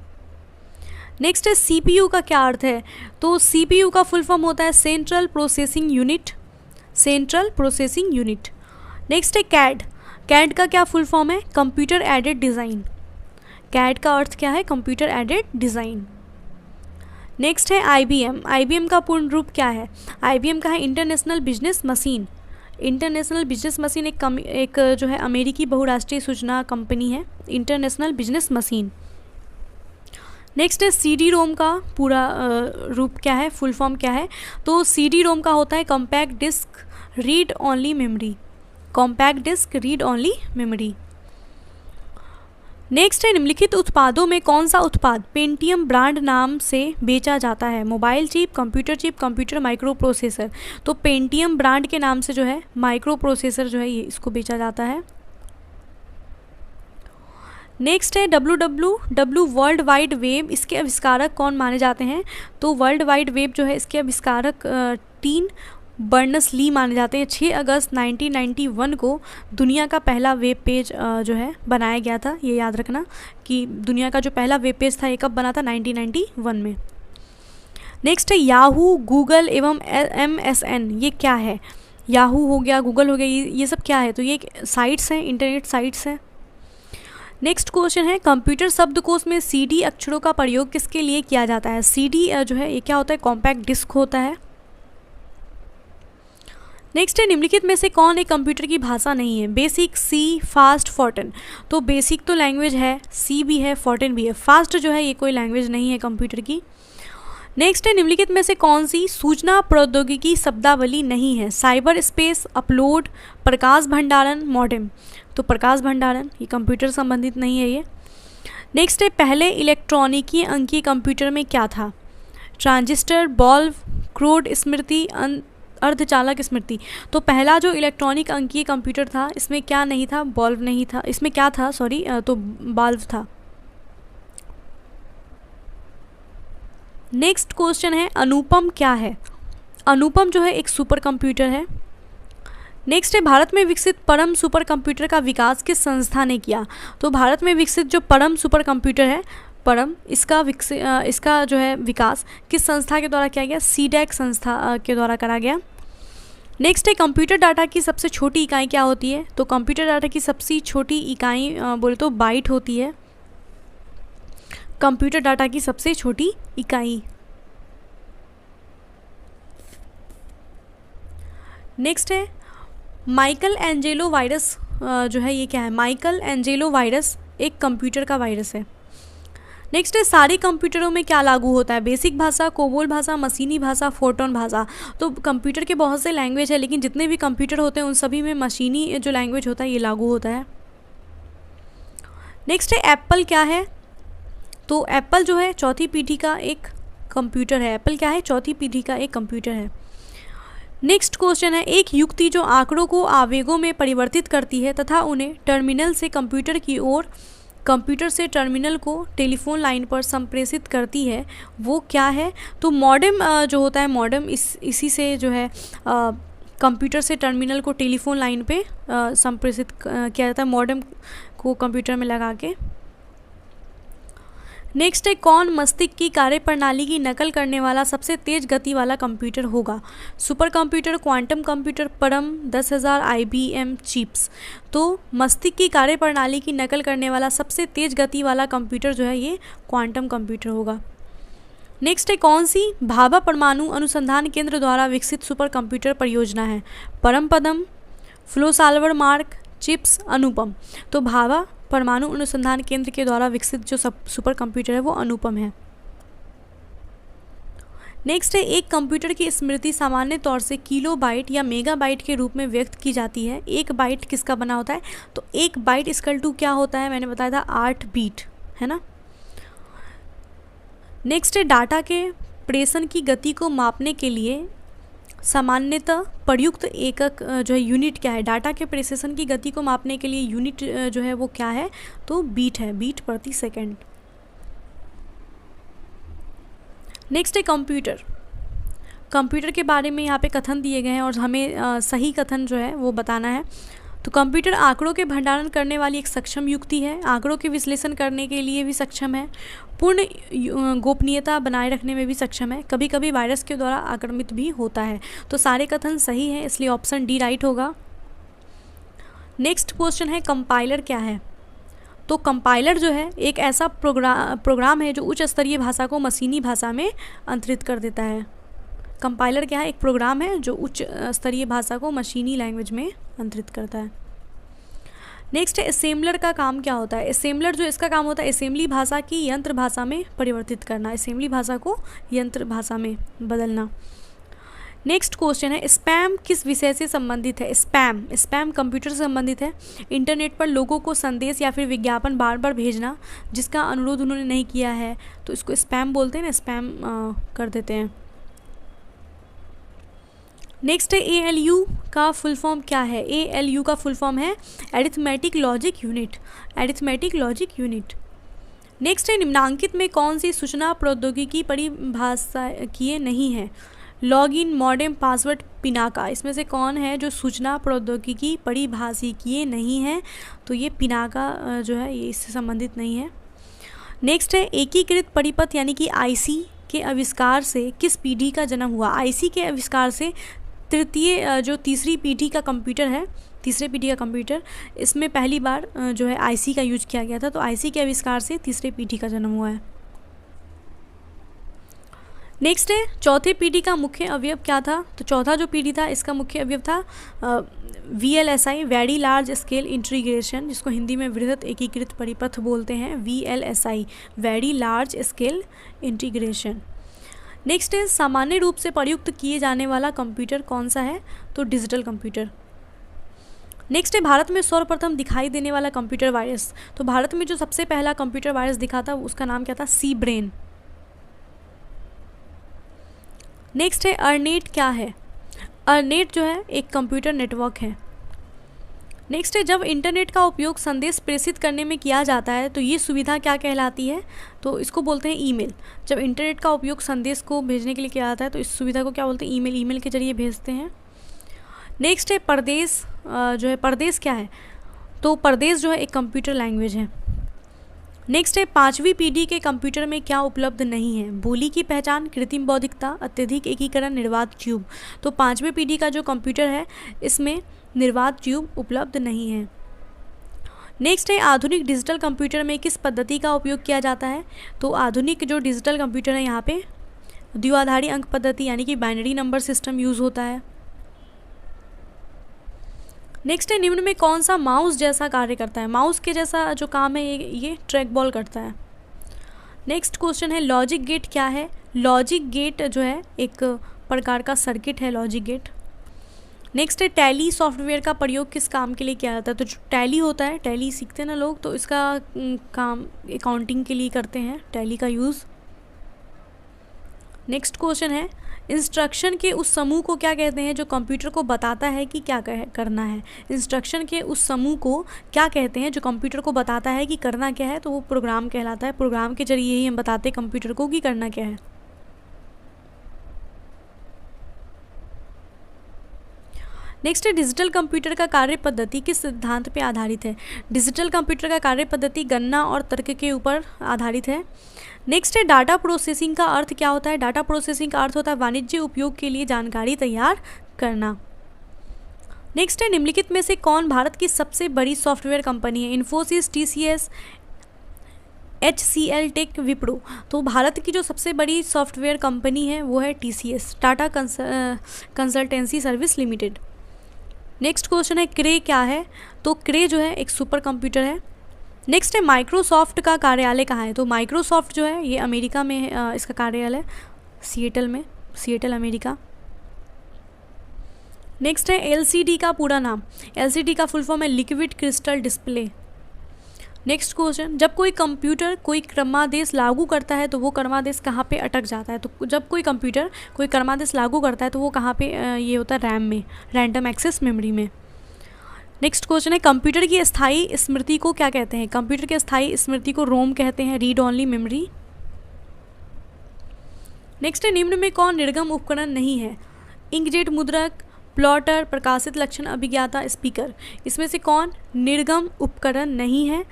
Next है CPU का क्या अर्थ है? तो CPU का फुल फॉर्म होता है central processing unit, central processing unit. Next है कैड, कैड का क्या फुल फॉर्म है? कंप्यूटर एडेड डिज़ाइन, कैड का अर्थ क्या है? Computer aided design. नेक्स्ट है IBM, IBM का पूर्ण रूप क्या है? IBM का है international business machine, international business machine एक जो है अमेरिकी बहुराष्ट्रीय सूचना कंपनी है, इंटरनेशनल बिजनेस मशीन। नेक्स्ट है CD-ROM का पूरा रूप क्या है? फुल फॉर्म क्या है? तो CD-ROM का होता है compact disc read only memory, compact disc read only memory. Next है निम्नलिखित उत्पादों में कौन सा उत्पाद पेंटियम ब्रांड नाम से बेचा जाता है? Mobile chip, computer micro processor. तो पेंटियम ब्रांड के नाम से जो है माइक्रो प्रोसेसर जो है ये इसको बेचा जाता है। नेक्स्ट है www वर्ल्ड वाइड वेब, इसके आविष्कारक कौन माने जाते हैं? तो वर्ल्ड वाइड वेब जो है इसके आविष्कारक टीन बर्नस ली माने जाते हैं। 6 अगस्त 1991 को दुनिया का पहला वेब पेज जो है बनाया गया था। ये याद रखना कि दुनिया का जो पहला वेब पेज था ये कब बना था? 1991 में। नेक्स्ट है याहू, गूगल एवं MSN, ये क्या है? याहू हो गया, गूगल हो गया, ये सब क्या है? तो ये साइट्स हैं, इंटरनेट साइट्स हैं। नेक्स्ट क्वेश्चन है कंप्यूटर शब्दकोश में CD अक्षरों का प्रयोग किसके लिए किया जाता है? CD जो है ये क्या होता है? कॉम्पैक्ट डिस्क होता है। नेक्स्ट है निम्नलिखित में से कौन एक कंप्यूटर की भाषा नहीं है? Basic, C, fast, Fortran. तो बेसिक तो लैंग्वेज है, C भी है, फोर्टन भी है। फास्ट जो है ये कोई लैंग्वेज नहीं है कंप्यूटर की। नेक्स्ट है निम्नलिखित में से कौन सी सूचना प्रौद्योगिकी शब्दावली नहीं है? साइबर स्पेस, अपलोड, प्रकाश भंडारण, मॉडेम। तो प्रकाश भंडारण ये कंप्यूटर संबंधित नहीं है ये। नेक्स्ट है पहले इलेक्ट्रॉनिकी अंकीय कंप्यूटर में क्या था? ट्रांजिस्टर, बल्ब, क्रोड स्मृति, अर्धचालक स्मृति। तो पहला जो इलेक्ट्रॉनिक अंकीय कंप्यूटर था इसमें क्या नहीं था? बल्ब नहीं था। इसमें क्या था? सॉरी, तो बल्ब था। नेक्स्ट क्वेश्चन है अनुपम क्या है? अनुपम जो है एक सुपर कंप्यूटर है। नेक्स्ट है भारत में विकसित परम सुपर कंप्यूटर का विकास किस संस्था ने किया? तो भारत में विकसित जो परम सुपर कंप्यूटर है, परम, इसका जो है विकास किस संस्था के द्वारा किया गया? CDAC संस्था के द्वारा करा गया। नेक्स्ट है कंप्यूटर डाटा की सबसे छोटी इकाई क्या होती है? तो कंप्यूटर डाटा की सबसे छोटी इकाई बोले तो बाइट होती है, कंप्यूटर डाटा की सबसे छोटी इकाई। नेक्स्ट है माइकल एंजेलो वायरस जो है ये क्या है? माइकल एंजेलो वायरस एक कंप्यूटर का वायरस है। नेक्स्ट है सारे कंप्यूटरों में क्या लागू होता है? बेसिक भाषा, कोबोल भाषा, मशीनी भाषा, फोटोन भाषा। तो कंप्यूटर के बहुत से लैंग्वेज है लेकिन जितने भी कंप्यूटर होते हैं उन सभी में मशीनी जो लैंग्वेज होता है ये लागू होता है। नेक्स्ट है एप्पल क्या है? तो एप्पल जो है चौथी पीढ़ी का एक कंप्यूटर है। एप्पल क्या है? चौथी पीढ़ी का एक कंप्यूटर है। नेक्स्ट क्वेश्चन है एक युक्ति जो आंकड़ों को आवेगों में परिवर्तित करती है तथा उन्हें टर्मिनल से कंप्यूटर की ओर, कंप्यूटर से टर्मिनल को टेलीफोन लाइन पर संप्रेषित करती है, वो क्या है? तो मॉडेम जो होता है, मॉडेम इसी से जो है कंप्यूटर से टर्मिनल को टेलीफोन लाइन पे संप्रेषित किया जाता है मॉडेम को कंप्यूटर में लगा के। नेक्स्ट है, कौन मस्तिष्क की कार्यप्रणाली की नकल करने वाला सबसे तेज गति वाला कंप्यूटर होगा? सुपर कंप्यूटर, क्वांटम कंप्यूटर, परम 10,000 IBM चिप्स। तो मस्तिष्क की कार्यप्रणाली की नकल करने वाला सबसे तेज गति वाला कंप्यूटर जो है ये क्वांटम कंप्यूटर होगा। नेक्स्ट है, कौन सी भाभा परमाणु अनुसंधान केंद्र द्वारा विकसित सुपर कंप्यूटर परियोजना है? परम पदम, फ्लो सॉल्वर मार्क, चिप्स, अनुपम। तो भाभा परमाणु अनुसंधान केंद्र के द्वारा विकसित जो सुपर कंप्यूटर है वो अनुपम है। नेक्स्ट है, एक कंप्यूटर की स्मृति सामान्य तौर से किलोबाइट या मेगाबाइट के रूप में व्यक्त की जाती है। एक बाइट किसका बना होता है? तो एक बाइट इक्वल टू क्या होता है? मैंने बताया था 8 बीट, है ना। नेक्स्ट है, डाटा के प्रेषण की गति को मापने के लिए सामान्यतः प्रयुक्त एकक जो है यूनिट क्या है? डाटा के प्रेषण की गति को मापने के लिए यूनिट जो है वो क्या है? तो बीट है, बीट प्रति सेकंड। नेक्स्ट है कंप्यूटर। कंप्यूटर के बारे में यहाँ पे कथन दिए गए हैं और हमें सही कथन जो है वो बताना है। तो कंप्यूटर आंकड़ों के भंडारण करने वाली एक सक्षम युक्ति है, आंकड़ों के विश्लेषण करने के लिए भी सक्षम है, पूर्ण गोपनीयता बनाए रखने में भी सक्षम है, कभी कभी वायरस के द्वारा आक्रामित भी होता है। तो सारे कथन सही हैं, इसलिए ऑप्शन डी राइट होगा। नेक्स्ट क्वेश्चन है, कंपाइलर क्या है? तो कंपाइलर जो है एक ऐसा प्रोग्राम है जो उच्च स्तरीय भाषा को मशीनी भाषा में अंतरित कर देता है। कंपाइलर क्या है? एक प्रोग्राम है जो उच्च स्तरीय भाषा को मशीनी लैंग्वेज में अंतरित करता है। नेक्स्ट है, असेंबलर का काम क्या होता है? असेंबलर जो इसका काम होता है असेंबली भाषा की यंत्र भाषा में परिवर्तित करना, असेंबली भाषा को यंत्र भाषा में बदलना। नेक्स्ट क्वेश्चन है, स्पैम किस विषय से संबंधित है? स्पैम कंप्यूटर से संबंधित है। इंटरनेट पर लोगों को संदेश या फिर विज्ञापन बार बार भेजना जिसका अनुरोध उन्होंने नहीं किया है, तो इसको स्पैम बोलते हैं ना, स्पैम कर देते हैं। नेक्स्ट है, ALU का फुल फॉर्म क्या है? ALU का फुल फॉर्म है arithmetic logic unit, arithmetic logic unit. Next है, निम्नांकित में कौन सी सूचना प्रौद्योगिकी परिभाषिकीय नहीं है? Login, modem, password, Pinaka. इसमें से कौन है जो सूचना प्रौद्योगिकी परिभाषिकीय नहीं है? तो ये पिनाका जो है ये इससे संबंधित नहीं है। नेक्स्ट है, एकीकृत परिपथ यानी कि IC के आविष्कार से किस पीढ़ी का जन्म हुआ? IC के आविष्कार से तीसरी पीढ़ी का कंप्यूटर है, तीसरे पीढ़ी का कंप्यूटर, इसमें पहली बार जो है IC का यूज किया गया था। तो IC के आविष्कार से तीसरे पीढ़ी का जन्म हुआ है। नेक्स्ट है, चौथे पीढ़ी का मुख्य अवयव क्या था? तो चौथा जो पीढ़ी था इसका मुख्य अवयव था VLSI, very large scale integration, जिसको हिंदी में वृहत एकीकृत परिपथ बोलते हैं। VLSI, very large scale integration. Next है, सामान्य रूप से प्रयुक्त किए जाने वाला कंप्यूटर कौन सा है? तो डिजिटल कंप्यूटर। नेक्स्ट है, भारत में सर्वप्रथम दिखाई देने वाला कंप्यूटर वायरस। तो भारत में जो सबसे पहला कंप्यूटर वायरस दिखा था उसका नाम क्या था? सी ब्रेन। नेक्स्ट है, अर्नेट क्या है? अर्नेट जो है एक कंप्यूटर नेटवर्क है। नेक्स्ट है, जब इंटरनेट का उपयोग संदेश प्रेषित करने में किया जाता है तो ये सुविधा क्या कहलाती है? तो इसको बोलते हैं ईमेल। जब इंटरनेट का उपयोग संदेश को भेजने के लिए किया जाता है तो इस सुविधा को क्या बोलते हैं? ईमेल। ईमेल के जरिए भेजते हैं। नेक्स्ट है, परदेश जो है, परदेश क्या है? तो परदेश जो है एक कंप्यूटर लैंग्वेज है। नेक्स्ट है, पांचवी पीढ़ी के कंप्यूटर में क्या उपलब्ध नहीं है? बोली की पहचान, कृत्रिम बौद्धिकता, अत्यधिक एकीकरण, निर्वात ट्यूब। तो पांचवी पीढ़ी का जो कंप्यूटर है इसमें निर्वात ट्यूब उपलब्ध नहीं है। नेक्स्ट है, आधुनिक डिजिटल कंप्यूटर में किस पद्धति का उपयोग किया जाता है? तो आधुनिक जो डिजिटल कंप्यूटर है यहाँ पे द्विआधारी अंक पद्धति यानी कि बाइनरी नंबर सिस्टम यूज़ होता है। नेक्स्ट है, निम्न में कौन सा माउस जैसा कार्य करता है? माउस के जैसा जो काम है ये ट्रैक बॉल करता है। नेक्स्ट क्वेश्चन है, लॉजिक गेट क्या है? लॉजिक गेट जो है एक प्रकार का सर्किट है, लॉजिक गेट। नेक्स्ट है, टैली सॉफ्टवेयर का प्रयोग किस काम के लिए किया जाता है? तो जो टैली होता है, टैली सीखते हैं ना लोग, तो इसका काम अकाउंटिंग के लिए करते हैं टैली का यूज़। नेक्स्ट क्वेश्चन है, इंस्ट्रक्शन के उस समूह को क्या कहते हैं जो कंप्यूटर को बताता है कि क्या करना है? इंस्ट्रक्शन के उस समूह को क्या कहते हैं जो कंप्यूटर को बताता है कि करना क्या है? तो वो प्रोग्राम कहलाता है। प्रोग्राम के जरिए ही हम बताते हैं कंप्यूटर को कि करना क्या है। नेक्स्ट है डिजिटल कंप्यूटर का कार्य पद्धति किस सिद्धांत पे आधारित है। डिजिटल कंप्यूटर का कार्य पद्धति गणना और तर्क के ऊपर आधारित है। नेक्स्ट है डाटा प्रोसेसिंग का अर्थ क्या होता है। डाटा प्रोसेसिंग का अर्थ होता है वाणिज्य उपयोग के लिए जानकारी तैयार करना। नेक्स्ट है निम्नलिखित में से कौन भारत की सबसे बड़ी सॉफ्टवेयर कंपनी है। Infosys, TCS, HCL tech, Wipro. तो भारत की जो सबसे बड़ी सॉफ्टवेयर कंपनी है वो है TCS, Tata consultancy service limited. Next question है क्रे क्या है। तो क्रे जो है एक सुपर कंप्यूटर है। नेक्स्ट है माइक्रोसॉफ्ट का कार्यालय कहाँ है। तो माइक्रोसॉफ्ट जो है ये अमेरिका में है, इसका कार्यालय सिएटल में, सिएटल अमेरिका। नेक्स्ट है LCD का पूरा नाम। LCD का फुल फॉर्म है liquid crystal display. Next question, जब कोई कंप्यूटर कोई क्रमादेश लागू करता है तो वो क्रमादेश कहाँ पे अटक जाता है। तो जब कोई कंप्यूटर कोई क्रमादेश लागू करता है तो वो कहाँ पे ये होता है, रैम में, रैंडम एक्सेस मेमोरी में। नेक्स्ट क्वेश्चन है कंप्यूटर की स्थायी स्मृति को क्या कहते हैं। कंप्यूटर की स्थायी स्मृति को रोम कहते हैं, रीड ओनली मेमोरी। नेक्स्ट है निम्न में कौन निर्गम उपकरण नहीं है। इंकजेट मुद्रक, प्लॉटर, प्रकाशित लक्षण अभिज्ञाता, स्पीकर। इसमें से कौन निर्गम उपकरण नहीं है।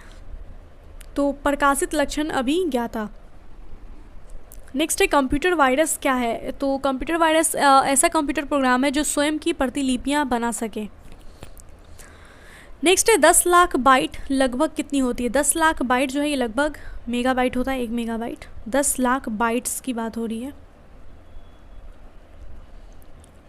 तो प्रकाशित लक्षण अभिज्ञाता। नेक्स्ट है कंप्यूटर वायरस क्या है। तो कंप्यूटर वायरस ऐसा कंप्यूटर प्रोग्राम है जो स्वयं की प्रतिलिपियां बना सके। नेक्स्ट है 10 लाख बाइट लगभग कितनी होती है। 10 लाख बाइट जो है ये लगभग मेगाबाइट होता है, 1 मेगाबाइट। 10 लाख बाइट्स की बात हो रही है।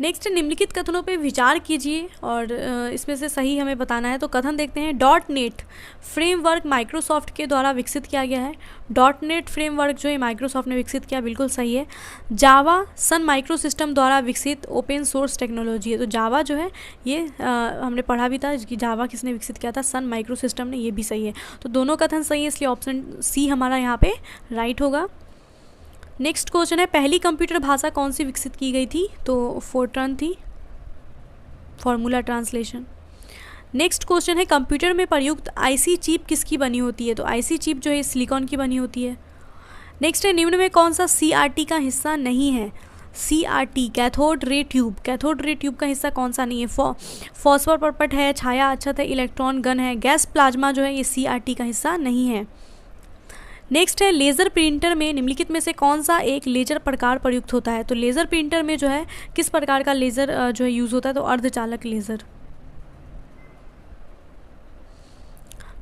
नेक्स्ट निम्नलिखित कथनों पे विचार कीजिए और इसमें से सही हमें बताना है। तो कथन देखते हैं। .NET फ्रेमवर्क माइक्रोसॉफ्ट के द्वारा विकसित किया गया है। .NET फ्रेमवर्क जो है माइक्रोसॉफ्ट ने विकसित किया, बिल्कुल सही है। जावा सन माइक्रो सिस्टम द्वारा विकसित ओपन सोर्स टेक्नोलॉजी है। तो जावा जो है ये हमने पढ़ा भी था कि जावा किसने विकसित किया था, सन माइक्रो सिस्टम ने, ये भी सही है। तो दोनों कथन सही है, इसलिए ऑप्शन सी हमारा यहाँ पे राइट होगा। नेक्स्ट क्वेश्चन है पहली कंप्यूटर भाषा कौन सी विकसित की गई थी। तो फोर्ट्रन थी, फॉर्मूला ट्रांसलेशन। नेक्स्ट क्वेश्चन है कंप्यूटर में प्रयुक्त IC चिप किसकी बनी होती है। तो IC चिप जो है सिलिकॉन की बनी होती है। नेक्स्ट है निम्न में कौन सा CRT का हिस्सा नहीं है। CRT cathode ray tube, cathode ray tube का हिस्सा कौन सा नहीं है। फॉस्फोर परपट है, छाया अच्छत है, इलेक्ट्रॉन गन है, गैस प्लाज्मा जो है ये CRT का हिस्सा नहीं है। नेक्स्ट है लेज़र प्रिंटर में निम्नलिखित में से कौन सा एक लेजर प्रकार प्रयुक्त होता है। तो लेज़र प्रिंटर में जो है किस प्रकार का लेज़र जो है यूज़ होता है। तो अर्धचालक लेज़र।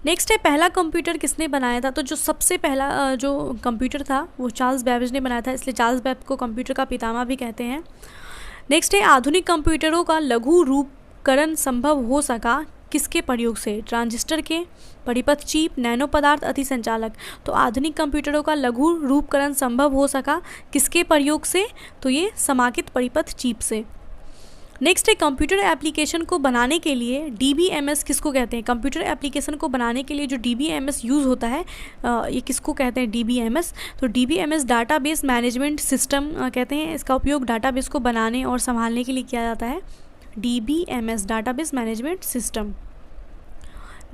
नेक्स्ट है पहला कंप्यूटर किसने बनाया था। तो जो सबसे पहला जो कंप्यूटर था वो चार्ल्स बैबेज ने बनाया था, इसलिए चार्ल्स बैबेज को कंप्यूटर का पितामह भी कहते हैं। नेक्स्ट है आधुनिक कंप्यूटरों का लघु रूपकरण संभव हो सका किसके प्रयोग से। ट्रांजिस्टर के, परिपथ चिप, नैनो पदार्थ, अति संचालक। तो आधुनिक कंप्यूटरों का लघु रूपकरण संभव हो सका किसके प्रयोग से। तो ये समाकित परिपथ चिप से। नेक्स्ट है कंप्यूटर एप्लीकेशन को बनाने के लिए DBMS किसको कहते हैं। कंप्यूटर एप्लीकेशन को बनाने के लिए जो DBMS यूज़ होता है ये किसको कहते हैं, DBMS। तो DBMS डाटाबेस मैनेजमेंट सिस्टम कहते हैं। इसका उपयोग डाटाबेस को बनाने और संभालने के लिए किया जाता है। DBMS database management system.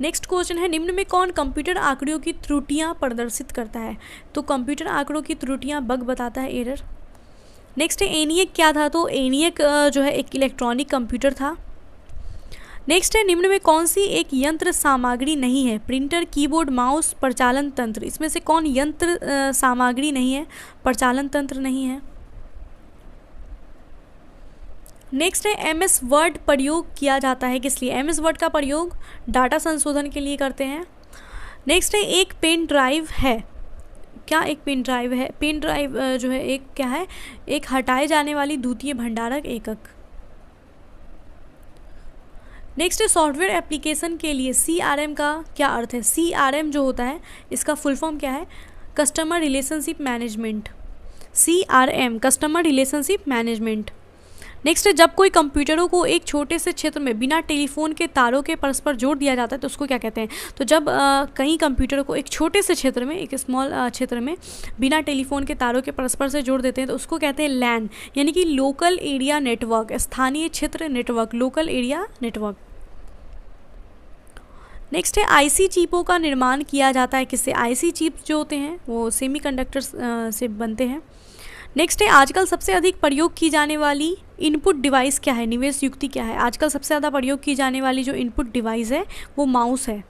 Next question है निम्न में कौन कंप्यूटर आंकड़ों की त्रुटियां प्रदर्शित करता है। तो कंप्यूटर आंकड़ों की त्रुटियां बग बताता है, एरर। नेक्स्ट है ENIAC क्या था। तो ENIAC जो है एक इलेक्ट्रॉनिक कंप्यूटर था। नेक्स्ट है निम्न में कौन सी एक यंत्र सामग्री नहीं है। प्रिंटर, कीबोर्ड, माउस, प्रचालन तंत्र। इसमें से कौन यंत्र सामग्री नहीं है, प्रचालन तंत्र नहीं है। नेक्स्ट है MS वर्ड प्रयोग किया जाता है किस लिए। MS वर्ड का प्रयोग डाटा संशोधन के लिए करते हैं। नेक्स्ट है एक पेन ड्राइव है क्या। एक पेन ड्राइव है, पेन ड्राइव जो है एक क्या है, एक हटाए जाने वाली द्वितीय भंडारक एकक। नेक्स्ट है सॉफ्टवेयर एप्लीकेशन के लिए CRM का क्या अर्थ है। CRM जो होता है इसका फुल फॉर्म क्या है, customer relationship management. CRM customer relationship management. Next है जब कोई कंप्यूटरों को एक छोटे से क्षेत्र में बिना टेलीफोन के तारों के परस्पर जोड़ दिया जाता है तो उसको क्या कहते हैं। तो जब कई कंप्यूटरों को एक छोटे से क्षेत्र में, एक स्मॉल क्षेत्र में बिना टेलीफोन के तारों के परस्पर से जोड़ देते हैं तो उसको कहते हैं LAN, यानी कि लोकल एरिया नेटवर्क, स्थानीय क्षेत्र network, local area network. Next है IC चिपों का निर्माण किया जाता है किससे। IC चिप्स जो होते हैं वो सेमीकंडक्टर्स से बनते हैं। नेक्स्ट है आजकल सबसे अधिक प्रयोग की जाने वाली इनपुट डिवाइस क्या है, निवेश युक्ति क्या है। आजकल सबसे ज़्यादा प्रयोग की जाने वाली जो इनपुट डिवाइस है वो माउस है।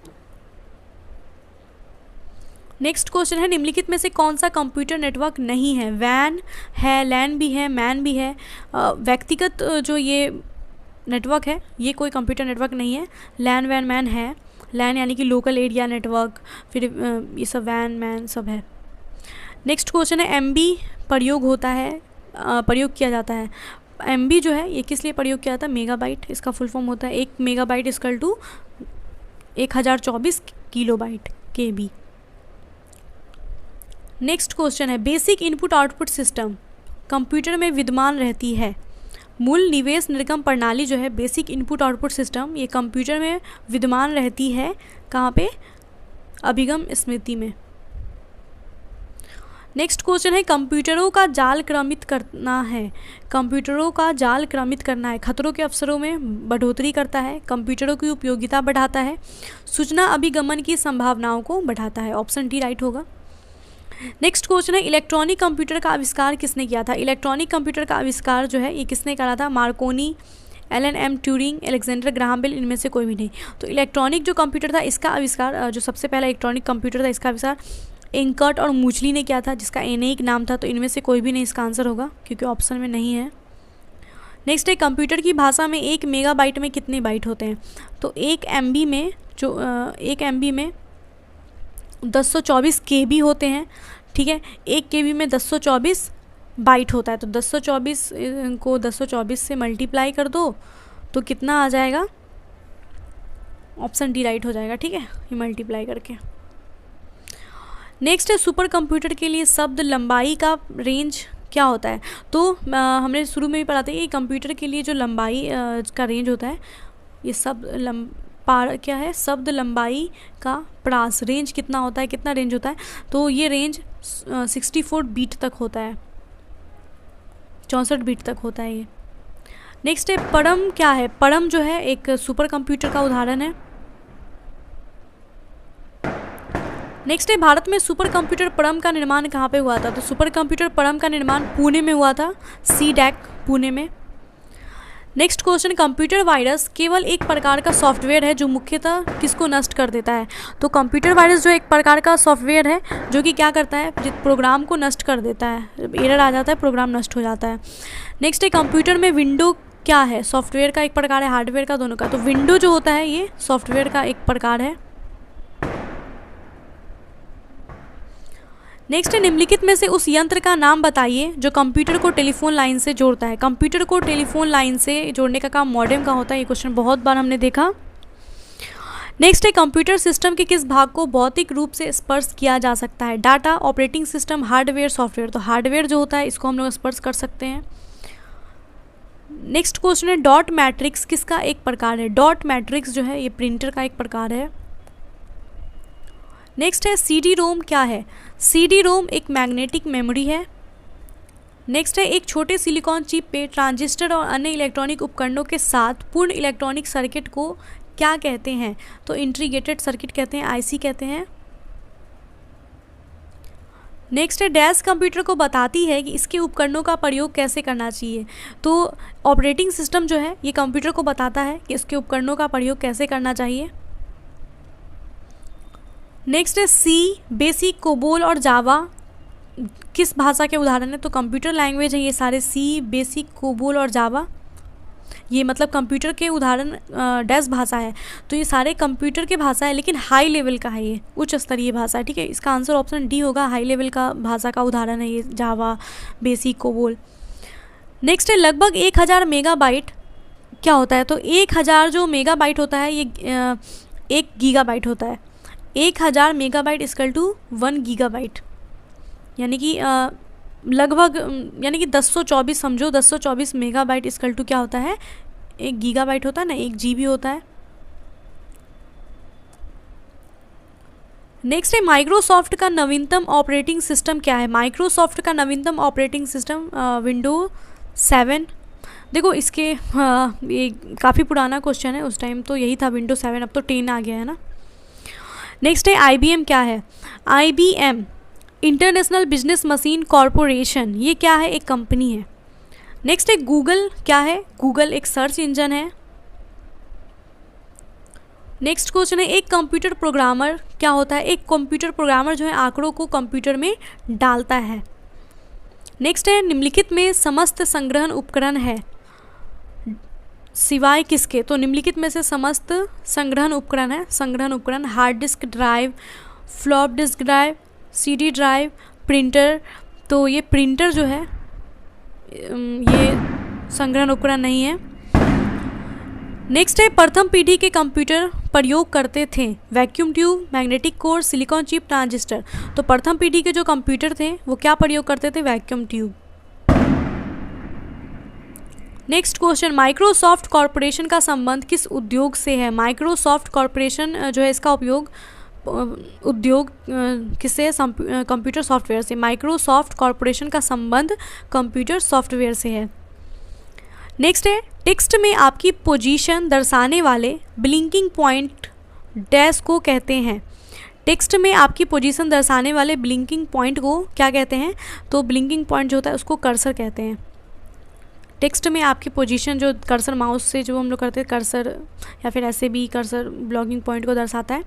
नेक्स्ट क्वेश्चन है निम्नलिखित में से कौन सा कंप्यूटर नेटवर्क नहीं है। वैन है, लैन भी है, मैन भी है। व्यक्तिगत जो ये नेटवर्क है ये कोई कंप्यूटर नेटवर्क नहीं है। लैन, वैन, मैन है। लैन यानी कि लोकल एरिया नेटवर्क, फिर ये सब वैन, मैन सब है। नेक्स्ट क्वेश्चन है एमबी प्रयोग होता है, प्रयोग किया जाता है। एमबी जो है ये किस लिए प्रयोग किया जाता है, मेगाबाइट इसका फुल फॉर्म होता है। 1 megabyte equal to 1024 kilobyte KB। Next question है basic input output system computer में विद्यमान रहती है। मूल निवेश निर्गम प्रणाली जो है बेसिक इनपुट आउटपुट सिस्टम ये कंप्यूटर में विद्यमान रहती है। कहाँ पे, अभिगम स्मृति में। नेक्स्ट क्वेश्चन है कंप्यूटरों का जाल क्रमित करना है। कंप्यूटरों का जाल क्रमित करना है, खतरों के अवसरों में बढ़ोतरी करता है, कंप्यूटरों की उपयोगिता बढ़ाता है, सूचना अभिगमन की संभावनाओं को बढ़ाता है। ऑप्शन डी राइट होगा। नेक्स्ट क्वेश्चन है इलेक्ट्रॉनिक कंप्यूटर का आविष्कार किसने किया था। इलेक्ट्रॉनिक कंप्यूटर का आविष्कार जो है ये किसने करा था, Marconi, Alan M Turing, Alexander Graham Bell, इनमें से कोई भी नहीं। तो इलेक्ट्रॉनिक जो कंप्यूटर था इसका आविष्कार, जो सबसे पहला इलेक्ट्रॉनिक कंप्यूटर था इसका आविष्कार एंकर्ट और मूचली ने किया था, जिसका एनेइक नाम था। तो इनमें से कोई भी नहीं इसका आंसर होगा क्योंकि ऑप्शन में नहीं है। नेक्स्ट है कंप्यूटर की भाषा में 1 मेगाबाइट में कितने बाइट होते हैं। तो 1 MB में जो 1 MB में 1024 KB होते हैं, ठीक है। 1 KB में 1024 बाइट होता है। तो 1024 को 1024 से मल्टीप्लाई कर दो तो कितना आ जाएगा, ऑप्शन डी राइट हो जाएगा, ठीक है, ये मल्टीप्लाई करके। नेक्स्ट है सुपर कंप्यूटर के लिए शब्द लंबाई का रेंज क्या होता है। तो हमने शुरू में भी पढ़ा था कि कंप्यूटर के लिए जो लंबाई का रेंज होता है ये क्या है, शब्द लंबाई का प्रास रेंज कितना होता है, कितना रेंज होता है। तो ये रेंज 64 बीट तक होता है, 64 बीट तक होता है ये। नेक्स्ट है परम क्या है। परम जो है एक सुपर कंप्यूटर का उदाहरण है। नेक्स्ट है भारत में सुपर कंप्यूटर परम का निर्माण कहाँ पे हुआ था। तो सुपर कंप्यूटर परम का निर्माण पुणे में हुआ था, CDAC पुणे में। नेक्स्ट क्वेश्चन कंप्यूटर वायरस केवल एक प्रकार का सॉफ्टवेयर है जो मुख्यतः किसको नष्ट कर देता है। तो कंप्यूटर वायरस जो एक प्रकार का सॉफ्टवेयर है जो कि क्या करता है, प्रोग्राम को नष्ट कर देता है, एरर आ जाता है, प्रोग्राम नष्ट हो जाता है। नेक्स्ट है कंप्यूटर में विंडो क्या है, सॉफ्टवेयर का एक प्रकार है, हार्डवेयर का, दोनों का। तो विंडो जो होता है ये सॉफ्टवेयर का एक प्रकार है। नेक्स्ट है निम्नलिखित में से उस यंत्र का नाम बताइए जो कंप्यूटर को टेलीफोन लाइन से जोड़ता है। कंप्यूटर को टेलीफोन लाइन से जोड़ने का काम मॉडेम का होता है। ये क्वेश्चन बहुत बार हमने देखा। नेक्स्ट है कंप्यूटर सिस्टम के किस भाग को भौतिक रूप से स्पर्श किया जा सकता है। Data, operating system, hardware, software. तो हार्डवेयर जो होता है इसको हम लोग स्पर्श कर सकते हैं। नेक्स्ट क्वेश्चन है डॉट मैट्रिक्स किसका एक प्रकार है। डॉट मैट्रिक्स जो है ये प्रिंटर का एक प्रकार है। नेक्स्ट है CD-ROM क्या है। CD-ROM एक मैग्नेटिक मेमोरी है। नेक्स्ट है एक छोटे सिलिकॉन चिप पे ट्रांजिस्टर और अन्य इलेक्ट्रॉनिक उपकरणों के साथ पूर्ण इलेक्ट्रॉनिक सर्किट को क्या कहते हैं। तो इंटीग्रेटेड सर्किट कहते हैं, IC कहते हैं। नेक्स्ट है डैश कंप्यूटर को बताती है कि इसके उपकरणों का प्रयोग कैसे करना चाहिए। तो ऑपरेटिंग सिस्टम जो है ये कंप्यूटर को बताता है कि इसके उपकरणों का प्रयोग कैसे करना चाहिए। नेक्स्ट है C, बेसिक, कोबोल और जावा किस भाषा के उदाहरण है। तो कंप्यूटर लैंग्वेज है ये सारे, C, बेसिक, कोबोल और जावा, ये मतलब कंप्यूटर के उदाहरण डैश भाषा है। तो ये सारे कंप्यूटर के भाषा है लेकिन हाई लेवल का है, ये उच्च स्तरीय भाषा है, ठीक है। इसका आंसर ऑप्शन डी होगा, हाई लेवल का भाषा का उदाहरण है ये जावा, बेसिक, कोबोल। नेक्स्ट है लगभग 1000 मेगाबाइट क्या होता है। तो 1000 जो मेगाबाइट होता है ये 1 गीगाबाइट होता है। 1000 मेगाबाइट इक्वल टू 1 गीगाबाइट, यानी कि लगभग यानी कि 1024 समझो, 1024 मेगाबाइट इक्वल टू क्या होता है, 1 गीगाबाइट होता है ना, 1 GB होता है। नेक्स्ट है माइक्रोसॉफ्ट का नवीनतम ऑपरेटिंग सिस्टम क्या है। माइक्रोसॉफ्ट का नवीनतम ऑपरेटिंग सिस्टम विंडोज 7। देखो इसके ये काफ़ी पुराना क्वेश्चन है, उस टाइम तो यही था विंडोज 7, अब तो 10 आ गया है ना। नेक्स्ट है IBM क्या है। IBM international business machine corporation, ये क्या है? एक कंपनी है। नेक्स्ट है गूगल, क्या है? गूगल एक सर्च इंजन है। नेक्स्ट क्वेश्चन है एक कंप्यूटर प्रोग्रामर क्या होता है? एक कंप्यूटर प्रोग्रामर जो है आंकड़ों को कंप्यूटर में डालता है। नेक्स्ट है निम्नलिखित में समस्त संग्रहण उपकरण है सिवाय किसके? तो निम्नलिखित में से समस्त संग्रहण उपकरण है, संग्रहण उपकरण hard disk drive, flop disk drive, CD drive, printer. तो ये प्रिंटर जो है ये संग्रहण उपकरण नहीं है। नेक्स्ट है प्रथम पीढ़ी के कंप्यूटर प्रयोग करते थे vacuum tube, magnetic core, silicon chip, transistor. तो प्रथम पीढ़ी के जो कंप्यूटर थे वो क्या प्रयोग करते थे? Vacuum tube. Next question Microsoft corporation का संबंध किस उद्योग से है? माइक्रोसॉफ्ट कॉरपोरेशन जो है इसका उपयोग उद्योग किससे? कंप्यूटर सॉफ्टवेयर से। माइक्रोसॉफ्ट कॉरपोरेशन का संबंध कंप्यूटर सॉफ्टवेयर से है। नेक्स्ट है टेक्स्ट में आपकी पोजीशन दर्शाने वाले ब्लिंकिंग पॉइंट डैश को कहते हैं। टेक्स्ट में आपकी पोजीशन दर्शाने वाले ब्लिंकिंग पॉइंट को क्या कहते हैं? तो ब्लिंकिंग पॉइंट जो होता है उसको कर्सर कहते हैं। टेक्स्ट में आपकी पोजीशन जो कर्सर माउस से जो हम लोग करते हैं कर्सर या फिर ऐसे भी कर्सर ब्लॉगिंग पॉइंट को दर्शाता है।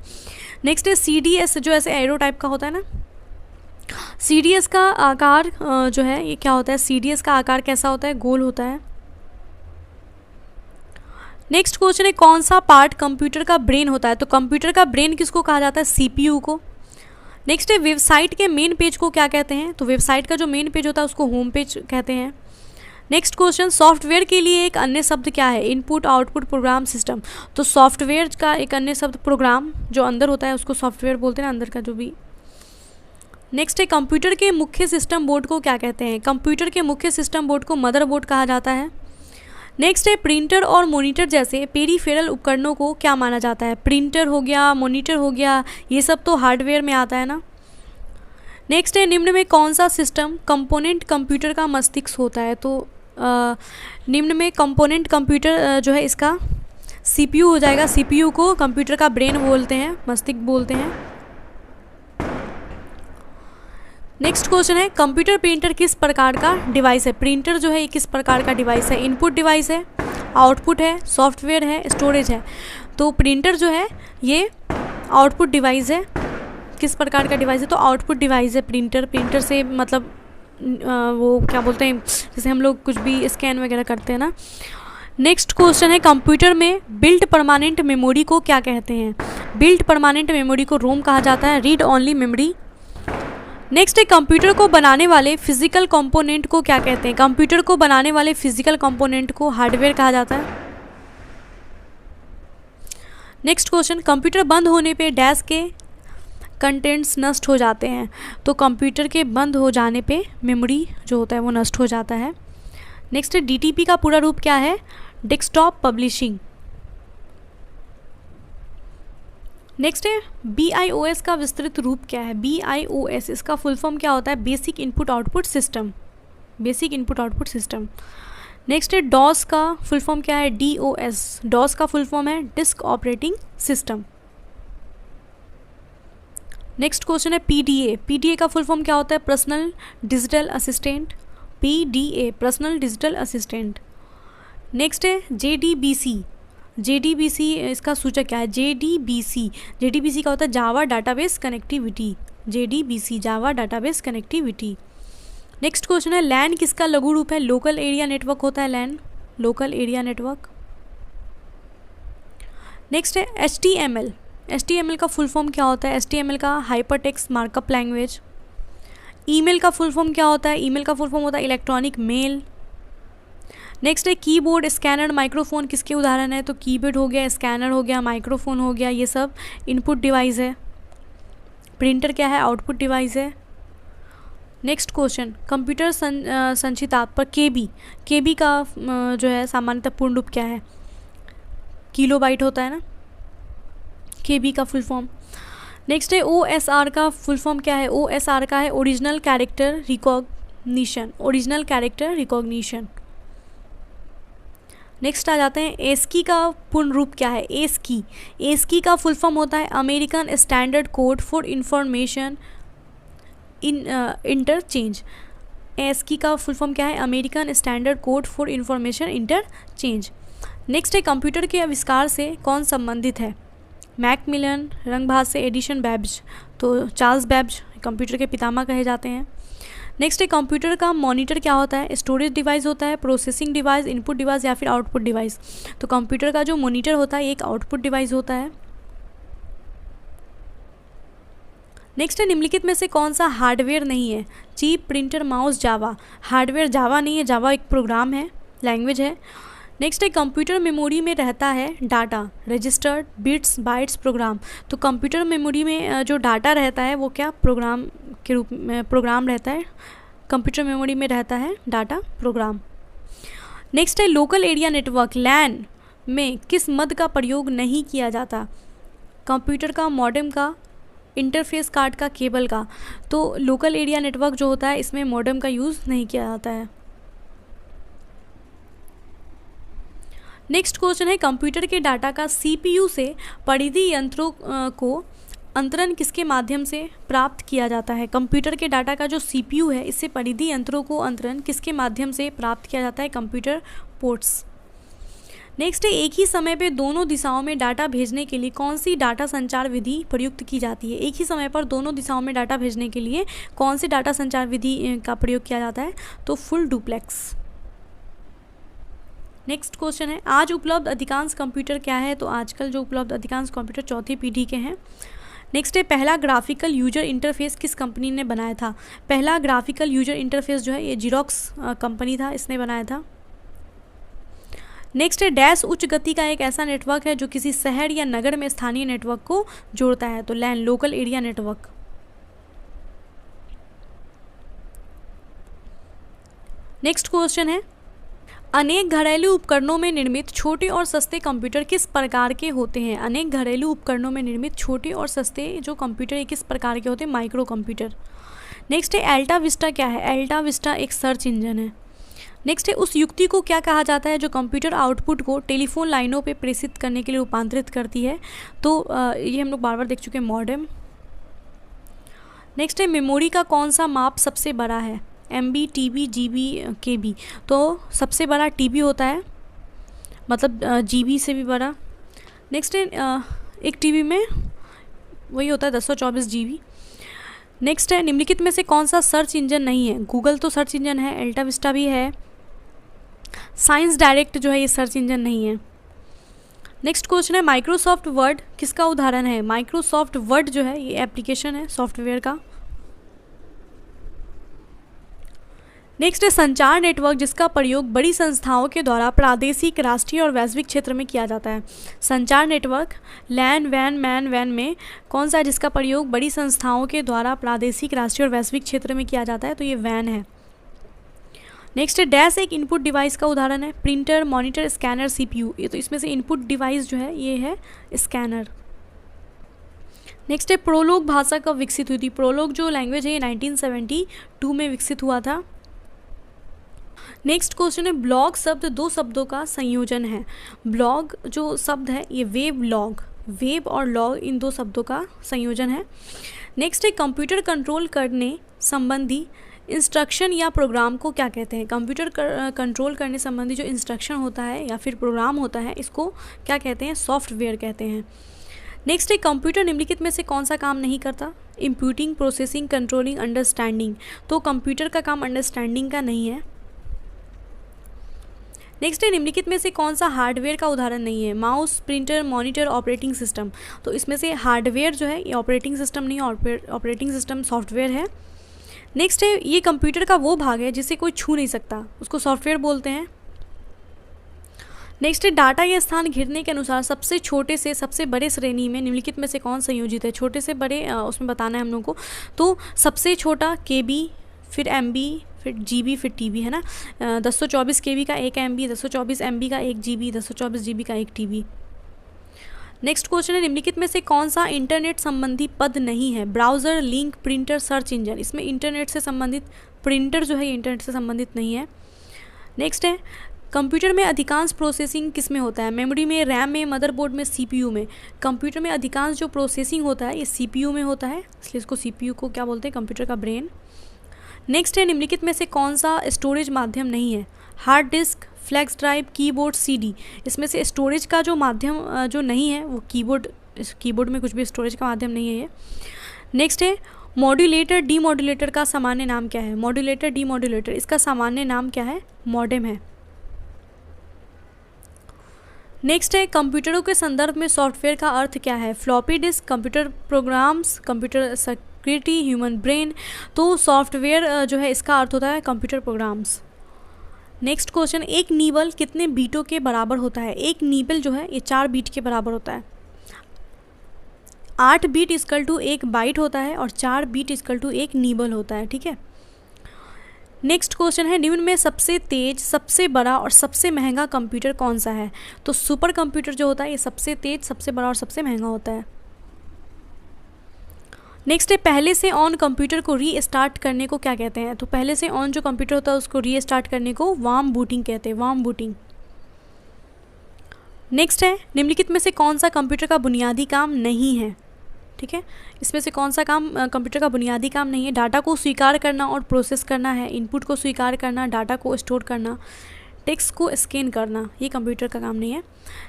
नेक्स्ट है CDS जो ऐसे एरो टाइप का होता है ना, CDS का आकार जो है ये क्या होता है? CDS का आकार कैसा होता है? गोल होता है। नेक्स्ट क्वेश्चन है कौन सा पार्ट कंप्यूटर का ब्रेन होता है? तो कंप्यूटर का ब्रेन किसको कहा जाता है? CPU को। नेक्स्ट है वेबसाइट के मेन पेज को क्या कहते हैं? तो वेबसाइट का जो मेन पेज होता है उसको होम पेज कहते हैं। नेक्स्ट क्वेश्चन सॉफ्टवेयर के लिए एक अन्य शब्द क्या है? Input output program system. तो सॉफ्टवेयर का एक अन्य शब्द प्रोग्राम जो अंदर होता है उसको सॉफ्टवेयर बोलते हैं, अंदर का जो भी। नेक्स्ट है कंप्यूटर के मुख्य सिस्टम बोर्ड को क्या कहते हैं? कंप्यूटर के मुख्य सिस्टम बोर्ड को मदरबोर्ड कहा जाता है। नेक्स्ट है प्रिंटर और मॉनिटर जैसे पेरीफेरल उपकरणों को क्या माना जाता है? प्रिंटर हो गया, मॉनिटर हो गया, ये सब तो हार्डवेयर में आता है ना। नेक्स्ट है निम्न में कौन सा सिस्टम कंपोनेंट कंप्यूटर का मस्तिष्क होता है? तो निम्न में कंपोनेंट कंप्यूटर जो है इसका CPU हो जाएगा। CPU को कंप्यूटर का ब्रेन बोलते हैं, मस्तिष्क बोलते हैं। नेक्स्ट क्वेश्चन है कंप्यूटर प्रिंटर किस प्रकार का डिवाइस है? प्रिंटर जो है ये किस प्रकार का डिवाइस है? इनपुट डिवाइस है, आउटपुट है, सॉफ्टवेयर है, स्टोरेज है। तो प्रिंटर जो है ये आउटपुट डिवाइस है। किस प्रकार का डिवाइस है? तो आउटपुट डिवाइस है प्रिंटर। प्रिंटर से मतलब वो क्या बोलते हैं, जैसे हम लोग कुछ भी स्कैन वगैरह करते हैं ना। नेक्स्ट क्वेश्चन है कंप्यूटर में बिल्ट परमानेंट मेमोरी को क्या कहते हैं? बिल्ट परमानेंट मेमोरी को रोम कहा जाता है, रीड ओनली मेमोरी। नेक्स्ट है कंप्यूटर को बनाने वाले फिजिकल कंपोनेंट को क्या कहते हैं? कंप्यूटर को बनाने वाले फिजिकल कंपोनेंट को हार्डवेयर कहा जाता है। नेक्स्ट क्वेश्चन कंप्यूटर बंद होने पे डैश के कंटेंट्स नष्ट हो जाते हैं। तो कंप्यूटर के बंद हो जाने पे मेमोरी जो होता है वो नष्ट हो जाता है। नेक्स्ट है DTP का पूरा रूप क्या है? Desktop publishing. नेक्स्ट है BIOS का विस्तृत रूप क्या है? BIOS इसका फुल फॉर्म क्या होता है? Basic input output system, basic input output system. Next है DOS का फुल फॉर्म क्या है? DOS। DOS का फुल फॉर्म है disk operating system. Next question है PDA। PDA का फुल फॉर्म क्या होता है? Personal digital assistant. PDA personal digital assistant. Next है JDBC। JDBC इसका सूचक क्या है? JDBC का होता है जावा डाटाबेस कनेक्टिविटी। JDBC जावा डाटाबेस कनेक्टिविटी। नेक्स्ट क्वेश्चन है LAN किसका लघु रूप है? लोकल एरिया नेटवर्क होता है LAN, local area network. Next है HTML। HTML का फुल फॉर्म क्या होता है? HTML का hyper text markup language. Email का फुल फॉर्म क्या होता है? ईमेल का फुल फॉर्म होता है इलेक्ट्रॉनिक मेल। नेक्स्ट है कीबोर्ड, स्कैनर, माइक्रोफोन किसके उदाहरण है? तो कीबोर्ड हो गया, स्कैनर हो गया, माइक्रोफोन हो गया, ये सब इनपुट डिवाइस है। प्रिंटर क्या है? आउटपुट डिवाइस है। नेक्स्ट क्वेश्चन कंप्यूटर संचितार्थ पर KB का जो है सामान्यतः पूर्ण रूप क्या है? किलोबाइट होता है ना KB का फुल फॉर्म। नेक्स्ट है OSR का फुल फॉर्म क्या है? OSR का है original character recognition, original character recognition. Next आ जाते हैं ASCII का पूर्ण रूप क्या है? ASCII का फुल फॉर्म होता है American standard code for information interchange. ASCII का फुल फॉर्म क्या है? American standard code for information interchange. Next है कंप्यूटर के आविष्कार से कौन संबंधित है? मैकमिलन, रंगभाज से एडिशन बैब्ज। तो चार्ल्स बैब्ज कंप्यूटर के पितामह कहे जाते हैं। नेक्स्ट है कंप्यूटर का मॉनिटर क्या होता है? स्टोरेज डिवाइस होता है, प्रोसेसिंग डिवाइस, इनपुट डिवाइस या फिर आउटपुट डिवाइस। तो कंप्यूटर का जो मॉनिटर होता है एक आउटपुट डिवाइस होता है। नेक्स्ट है निम्नलिखित में से कौन सा हार्डवेयर नहीं है? चिप, प्रिंटर, माउस, जावा। हार्डवेयर जावा नहीं है, जावा एक प्रोग्राम है, लैंग्वेज है। नेक्स्ट है कंप्यूटर मेमोरी में रहता है data, registered, bits, bytes, program. तो कंप्यूटर मेमोरी में जो डाटा रहता है वो क्या? प्रोग्राम के रूप में प्रोग्राम रहता है। कंप्यूटर मेमोरी में रहता है डाटा, प्रोग्राम। नेक्स्ट है लोकल एरिया नेटवर्क, लैन में किस मद का प्रयोग नहीं किया जाता? कंप्यूटर का, मॉडेम का, इंटरफेस कार्ड का, केबल का। तो लोकल एरिया नेटवर्क जो होता है इसमें मॉडेम का यूज़ नहीं किया जाता है। नेक्स्ट क्वेश्चन है कंप्यूटर के डाटा का CPU से परिधि यंत्रों को अंतरण किसके माध्यम से प्राप्त किया जाता है? कंप्यूटर के डाटा का जो CPU है इससे परिधि यंत्रों को अंतरण किसके माध्यम से प्राप्त किया जाता है? Computer ports. नेक्स्ट है एक ही समय पे दोनों दिशाओं में डाटा भेजने के लिए कौन सी डाटा संचार विधि प्रयुक्त की जाती है? एक ही समय पर दोनों दिशाओं में डाटा भेजने के लिए कौन सी डाटा संचार विधि का प्रयोग किया जाता है? तो फुल डुप्लेक्स। नेक्स्ट क्वेश्चन है आज उपलब्ध अधिकांश कंप्यूटर क्या है? तो आजकल जो उपलब्ध अधिकांश कंप्यूटर चौथी पीढ़ी के हैं। नेक्स्ट है पहला ग्राफिकल यूजर इंटरफेस किस कंपनी ने बनाया था? पहला ग्राफिकल यूजर इंटरफेस जो है ये जीरोक्स कंपनी था, इसने बनाया था। नेक्स्ट है डैश उच्च गति का एक ऐसा नेटवर्क है जो किसी शहर या नगर में स्थानीय नेटवर्क को जोड़ता है। तो LAN, local area network. Next question है अनेक घरेलू उपकरणों में निर्मित छोटे और सस्ते कंप्यूटर किस प्रकार के होते हैं? अनेक घरेलू उपकरणों में निर्मित छोटे और सस्ते जो कंप्यूटर ये किस प्रकार के होते हैं? Micro computer. नेक्स्ट है अल्टा विस्टा क्या है? अल्टा विस्टा एक सर्च इंजन है। नेक्स्ट है उस युक्ति को क्या कहा जाता है जो कंप्यूटर आउटपुट को टेलीफोन लाइनों पे प्रेषित करने के लिए रूपांतरित करती है? तो ये हम लोग बार बार देख चुके हैं, मॉडेम। नेक्स्ट है मेमोरी का कौन सा माप सबसे बड़ा है? MB, TB, GB, KB। तो सबसे बड़ा TB होता है, मतलब GB से भी बड़ा। नेक्स्ट है एक TB में वही होता है 1024 GB। नेक्स्ट है निम्नलिखित में से कौन सा सर्च इंजन नहीं है? गूगल तो सर्च इंजन है, अल्टा विस्टा भी है, साइंस डायरेक्ट जो है ये सर्च इंजन नहीं है। नेक्स्ट क्वेश्चन है माइक्रोसॉफ्ट वर्ड किसका उदाहरण है? माइक्रोसॉफ्ट वर्ड जो है ये एप्लीकेशन है सॉफ्टवेयर का। नेक्स्ट है संचार नेटवर्क जिसका प्रयोग बड़ी संस्थाओं के द्वारा प्रादेशिक, राष्ट्रीय और वैश्विक क्षेत्र में किया जाता है। संचार नेटवर्क लैन, वैन, मैन, वैन में कौन सा है जिसका प्रयोग बड़ी संस्थाओं के द्वारा प्रादेशिक, राष्ट्रीय और वैश्विक क्षेत्र में किया जाता है? तो ये वैन है। नेक्स्ट है डैश एक इनपुट डिवाइस का उदाहरण है। Printer, monitor, scanner, CPU। ये तो इसमें से इनपुट डिवाइस जो है ये है स्कैनर। नेक्स्ट है प्रोलोग भाषा कब विकसित हुई थी? प्रोलोग जो लैंग्वेज है ये 1972 में विकसित हुआ था। नेक्स्ट क्वेश्चन है ब्लॉग शब्द दो शब्दों का संयोजन है। ब्लॉग जो शब्द है ये वेब लॉग, वेब और लॉग इन दो शब्दों का संयोजन है। नेक्स्ट है कंप्यूटर कंट्रोल करने संबंधी इंस्ट्रक्शन या प्रोग्राम को क्या कहते हैं? कंप्यूटर कंट्रोल करने संबंधी जो इंस्ट्रक्शन होता है या फिर प्रोग्राम होता है इसको क्या कहते हैं? सॉफ्टवेयर कहते हैं। नेक्स्ट है कंप्यूटर निम्नलिखित में से कौन सा काम नहीं करता? इंप्यूटिंग, प्रोसेसिंग, कंट्रोलिंग, अंडरस्टैंडिंग। तो कंप्यूटर का काम अंडरस्टैंडिंग का नहीं है। नेक्स्ट है निम्नलिखित में से कौन सा हार्डवेयर का उदाहरण नहीं है? Mouse, printer, monitor, operating system. तो इसमें से हार्डवेयर जो है ये ऑपरेटिंग सिस्टम नहीं है, ऑपरेटिंग सिस्टम सॉफ्टवेयर है। नेक्स्ट है ये कंप्यूटर का वो भाग है जिसे कोई छू नहीं सकता, उसको सॉफ्टवेयर बोलते हैं। नेक्स्ट है डाटा या स्थान घिरने के अनुसार सबसे छोटे से सबसे बड़े श्रेणी में निम्नलिखित में से कौन संयोजित है? छोटे से बड़े उसमें बताना है हम लोग को। तो सबसे छोटा KB, फिर MB, फिर GB, फिर TB है ना। 1024 KB का 1 MB, 1024 MB का 1 GB, 1024 GB का 1 TB। नेक्स्ट क्वेश्चन है निम्नलिखित में से कौन सा इंटरनेट संबंधी पद नहीं है? Browser, link, printer, search engine. इसमें इंटरनेट से संबंधित प्रिंटर जो है ये इंटरनेट से संबंधित नहीं है। नेक्स्ट है कंप्यूटर में अधिकांश प्रोसेसिंग किस में होता है? मेमोरी में, रैम में, मदरबोर्ड में, सीपीयू में। कंप्यूटर में अधिकांश जो प्रोसेसिंग होता है ये सीपीयू में होता है, इसलिए इसको सीपीयू को क्या बोलते हैं? कंप्यूटर का ब्रेन। नेक्स्ट है, निम्नलिखित में से कौन सा स्टोरेज माध्यम नहीं है? Hard disk, flash drive, keyboard, CD. इसमें से स्टोरेज का जो माध्यम जो नहीं है वो कीबोर्ड में कुछ भी स्टोरेज का माध्यम नहीं है ये। नेक्स्ट है, मॉड्यूलेटर डीमॉड्यूलेटर का सामान्य नाम क्या है? मॉड्यूलेटर डीमॉड्यूलेटर, इसका सामान्य नाम क्या है? मॉडेम है। नेक्स्ट है, कंप्यूटरों के संदर्भ में सॉफ्टवेयर का अर्थ क्या है? Floppy disk, computer programs, computer security, human brain. तो सॉफ्टवेयर जो है इसका अर्थ होता है कंप्यूटर प्रोग्राम्स। नेक्स्ट क्वेश्चन, एक नीबल कितने बीटों के बराबर होता है? एक नीबल जो है ये 4 बीट के बराबर होता है। 8 बीट इक्वल टू 1 बाइट होता है और 4 बीट इक्वल टू 1 नीबल होता है, ठीक है। नेक्स्ट क्वेश्चन है, निम्न में सबसे तेज, सबसे बड़ा और सबसे महंगा कंप्यूटर कौन सा है? तो सुपर कंप्यूटर जो होता है ये सबसे तेज, सबसे बड़ा और सबसे महंगा होता है। नेक्स्ट है, पहले से ऑन कंप्यूटर को रीस्टार्ट करने को क्या कहते हैं? तो पहले से ऑन जो कंप्यूटर होता है उसको रीस्टार्ट करने को वार्म बूटिंग कहते हैं, वार्म बूटिंग। नेक्स्ट है, निम्नलिखित में से कौन सा कंप्यूटर का बुनियादी काम नहीं है? ठीक है, इसमें से कौन सा काम कंप्यूटर का बुनियादी काम नहीं है? डाटा को स्वीकार करना और प्रोसेस करना है, इनपुट को स्वीकार करना, डाटा को स्टोर करना, टेक्स्ट को स्कैन करना, ये कंप्यूटर का काम नहीं है।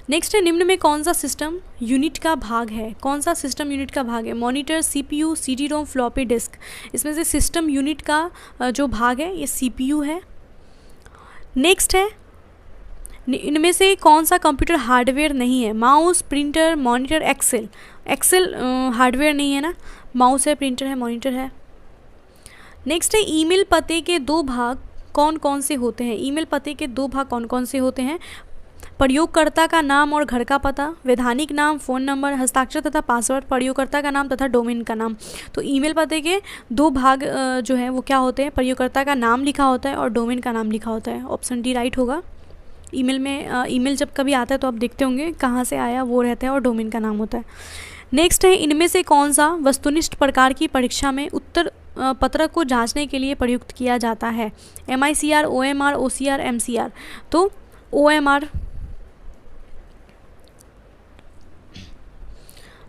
नेक्स्ट है, निम्न में कौन सा सिस्टम यूनिट का भाग है? कौन सा सिस्टम यूनिट का भाग है? Monitor, CPU, CD ROM, floppy disk. इसमें से सिस्टम यूनिट का जो भाग है ये सीपीयू है। नेक्स्ट है, इनमें से कौन सा कंप्यूटर हार्डवेयर नहीं है? Mouse, printer, monitor, Excel. Excel hardware नहीं है ना, माउस है, प्रिंटर है, मॉनिटर है। नेक्स्ट है, ईमेल पते के 2 भाग कौन कौन से होते हैं? ईमेल पते के 2 भाग कौन कौन से होते हैं? प्रयोगकर्ता का नाम और घर का पता, वैधानिक नाम, फ़ोन नंबर, हस्ताक्षर तथा पासवर्ड, प्रयोगकर्ता का नाम तथा डोमेन का नाम। तो ईमेल पते के 2 भाग जो है वो क्या होते हैं? प्रयोगकर्ता का नाम लिखा होता है और डोमेन का नाम लिखा होता है। ऑप्शन डी राइट होगा। ईमेल में ईमेल जब कभी आता है तो आप देखते होंगे कहाँ से आया वो रहता है और डोमेन का नाम होता है। नेक्स्ट है, इनमें से कौन सा वस्तुनिष्ठ प्रकार की परीक्षा में उत्तर पत्रक को जांचने के लिए प्रयुक्त किया जाता है? MICR, OMR, OCR, MCR। तो OMR।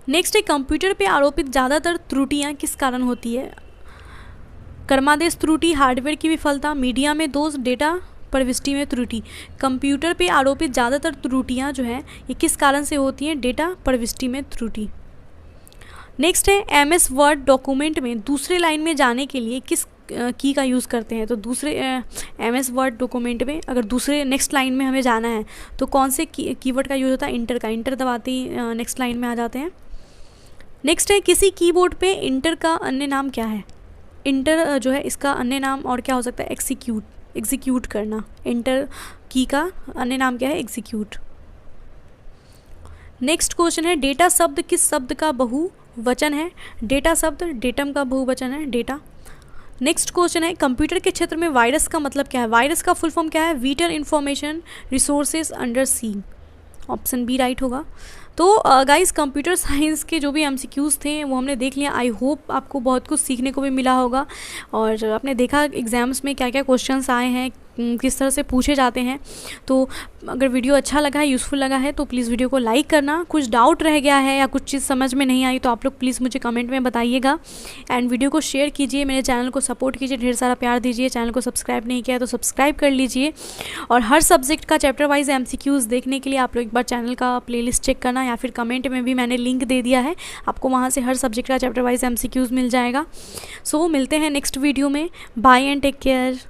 नेक्स्ट है, कंप्यूटर पे आरोपित ज़्यादातर त्रुटियाँ किस कारण होती है? क्रमादेश त्रुटि, हार्डवेयर की विफलता, मीडिया में दोष, डेटा प्रविष्टि में त्रुटि। कंप्यूटर पे आरोपित ज़्यादातर त्रुटियाँ जो हैं ये किस कारण से होती हैं? डेटा प्रविष्टि में त्रुटि। नेक्स्ट है, MS वर्ड डॉक्यूमेंट में दूसरे लाइन में जाने के लिए किस की का यूज़ करते हैं? तो दूसरे MS वर्ड डॉक्यूमेंट में अगर दूसरे नेक्स्ट लाइन में हमें जाना है तो कौन से कीवर्ड का यूज़ होता है? इंटर का। इंटर दबाते ही नेक्स्ट लाइन में आ जाते हैं। नेक्स्ट है, किसी कीबोर्ड पे इंटर का अन्य नाम क्या है? इंटर जो है इसका अन्य नाम और क्या हो सकता है? एग्जीक्यूट करना। इंटर की का अन्य नाम क्या है? एग्जीक्यूट। नेक्स्ट क्वेश्चन है, डेटा शब्द किस शब्द का बहुवचन है? डेटा शब्द डेटम का बहुवचन है, डेटा। नेक्स्ट क्वेश्चन है, कंप्यूटर के क्षेत्र में वायरस का मतलब क्या है? वायरस का फुल फॉर्म क्या है? विटल इंफॉर्मेशन रिसोर्सेज अंडर सी। ऑप्शन बी राइट होगा। तो गाइस, कंप्यूटर साइंस के जो भी MCQs थे वो हमने देख लिया। आई होप आपको बहुत कुछ सीखने को भी मिला होगा और आपने देखा एग्ज़ाम्स में क्या क्या क्वेश्चंस आए हैं, किस तरह से पूछे जाते हैं। तो अगर वीडियो अच्छा लगा है, यूज़फुल लगा है तो प्लीज़ वीडियो को लाइक करना। कुछ डाउट रह गया है या कुछ चीज़ समझ में नहीं आई तो आप लोग प्लीज़ मुझे कमेंट में बताइएगा। एंड वीडियो को शेयर कीजिए, मेरे चैनल को सपोर्ट कीजिए, ढेर सारा प्यार दीजिए। चैनल को सब्सक्राइब नहीं किया तो सब्सक्राइब कर लीजिए। और हर सब्जेक्ट का चैप्टर वाइज MCQs देखने के लिए आप लोग एक बार चैनल का प्लेलिस्ट चेक करना, या फिर कमेंट में भी मैंने लिंक दे दिया है, आपको वहाँ से हर सब्जेक्ट का चैप्टर वाइज MCQs मिल जाएगा। सो मिलते हैं नेक्स्ट वीडियो में। Bye and take care.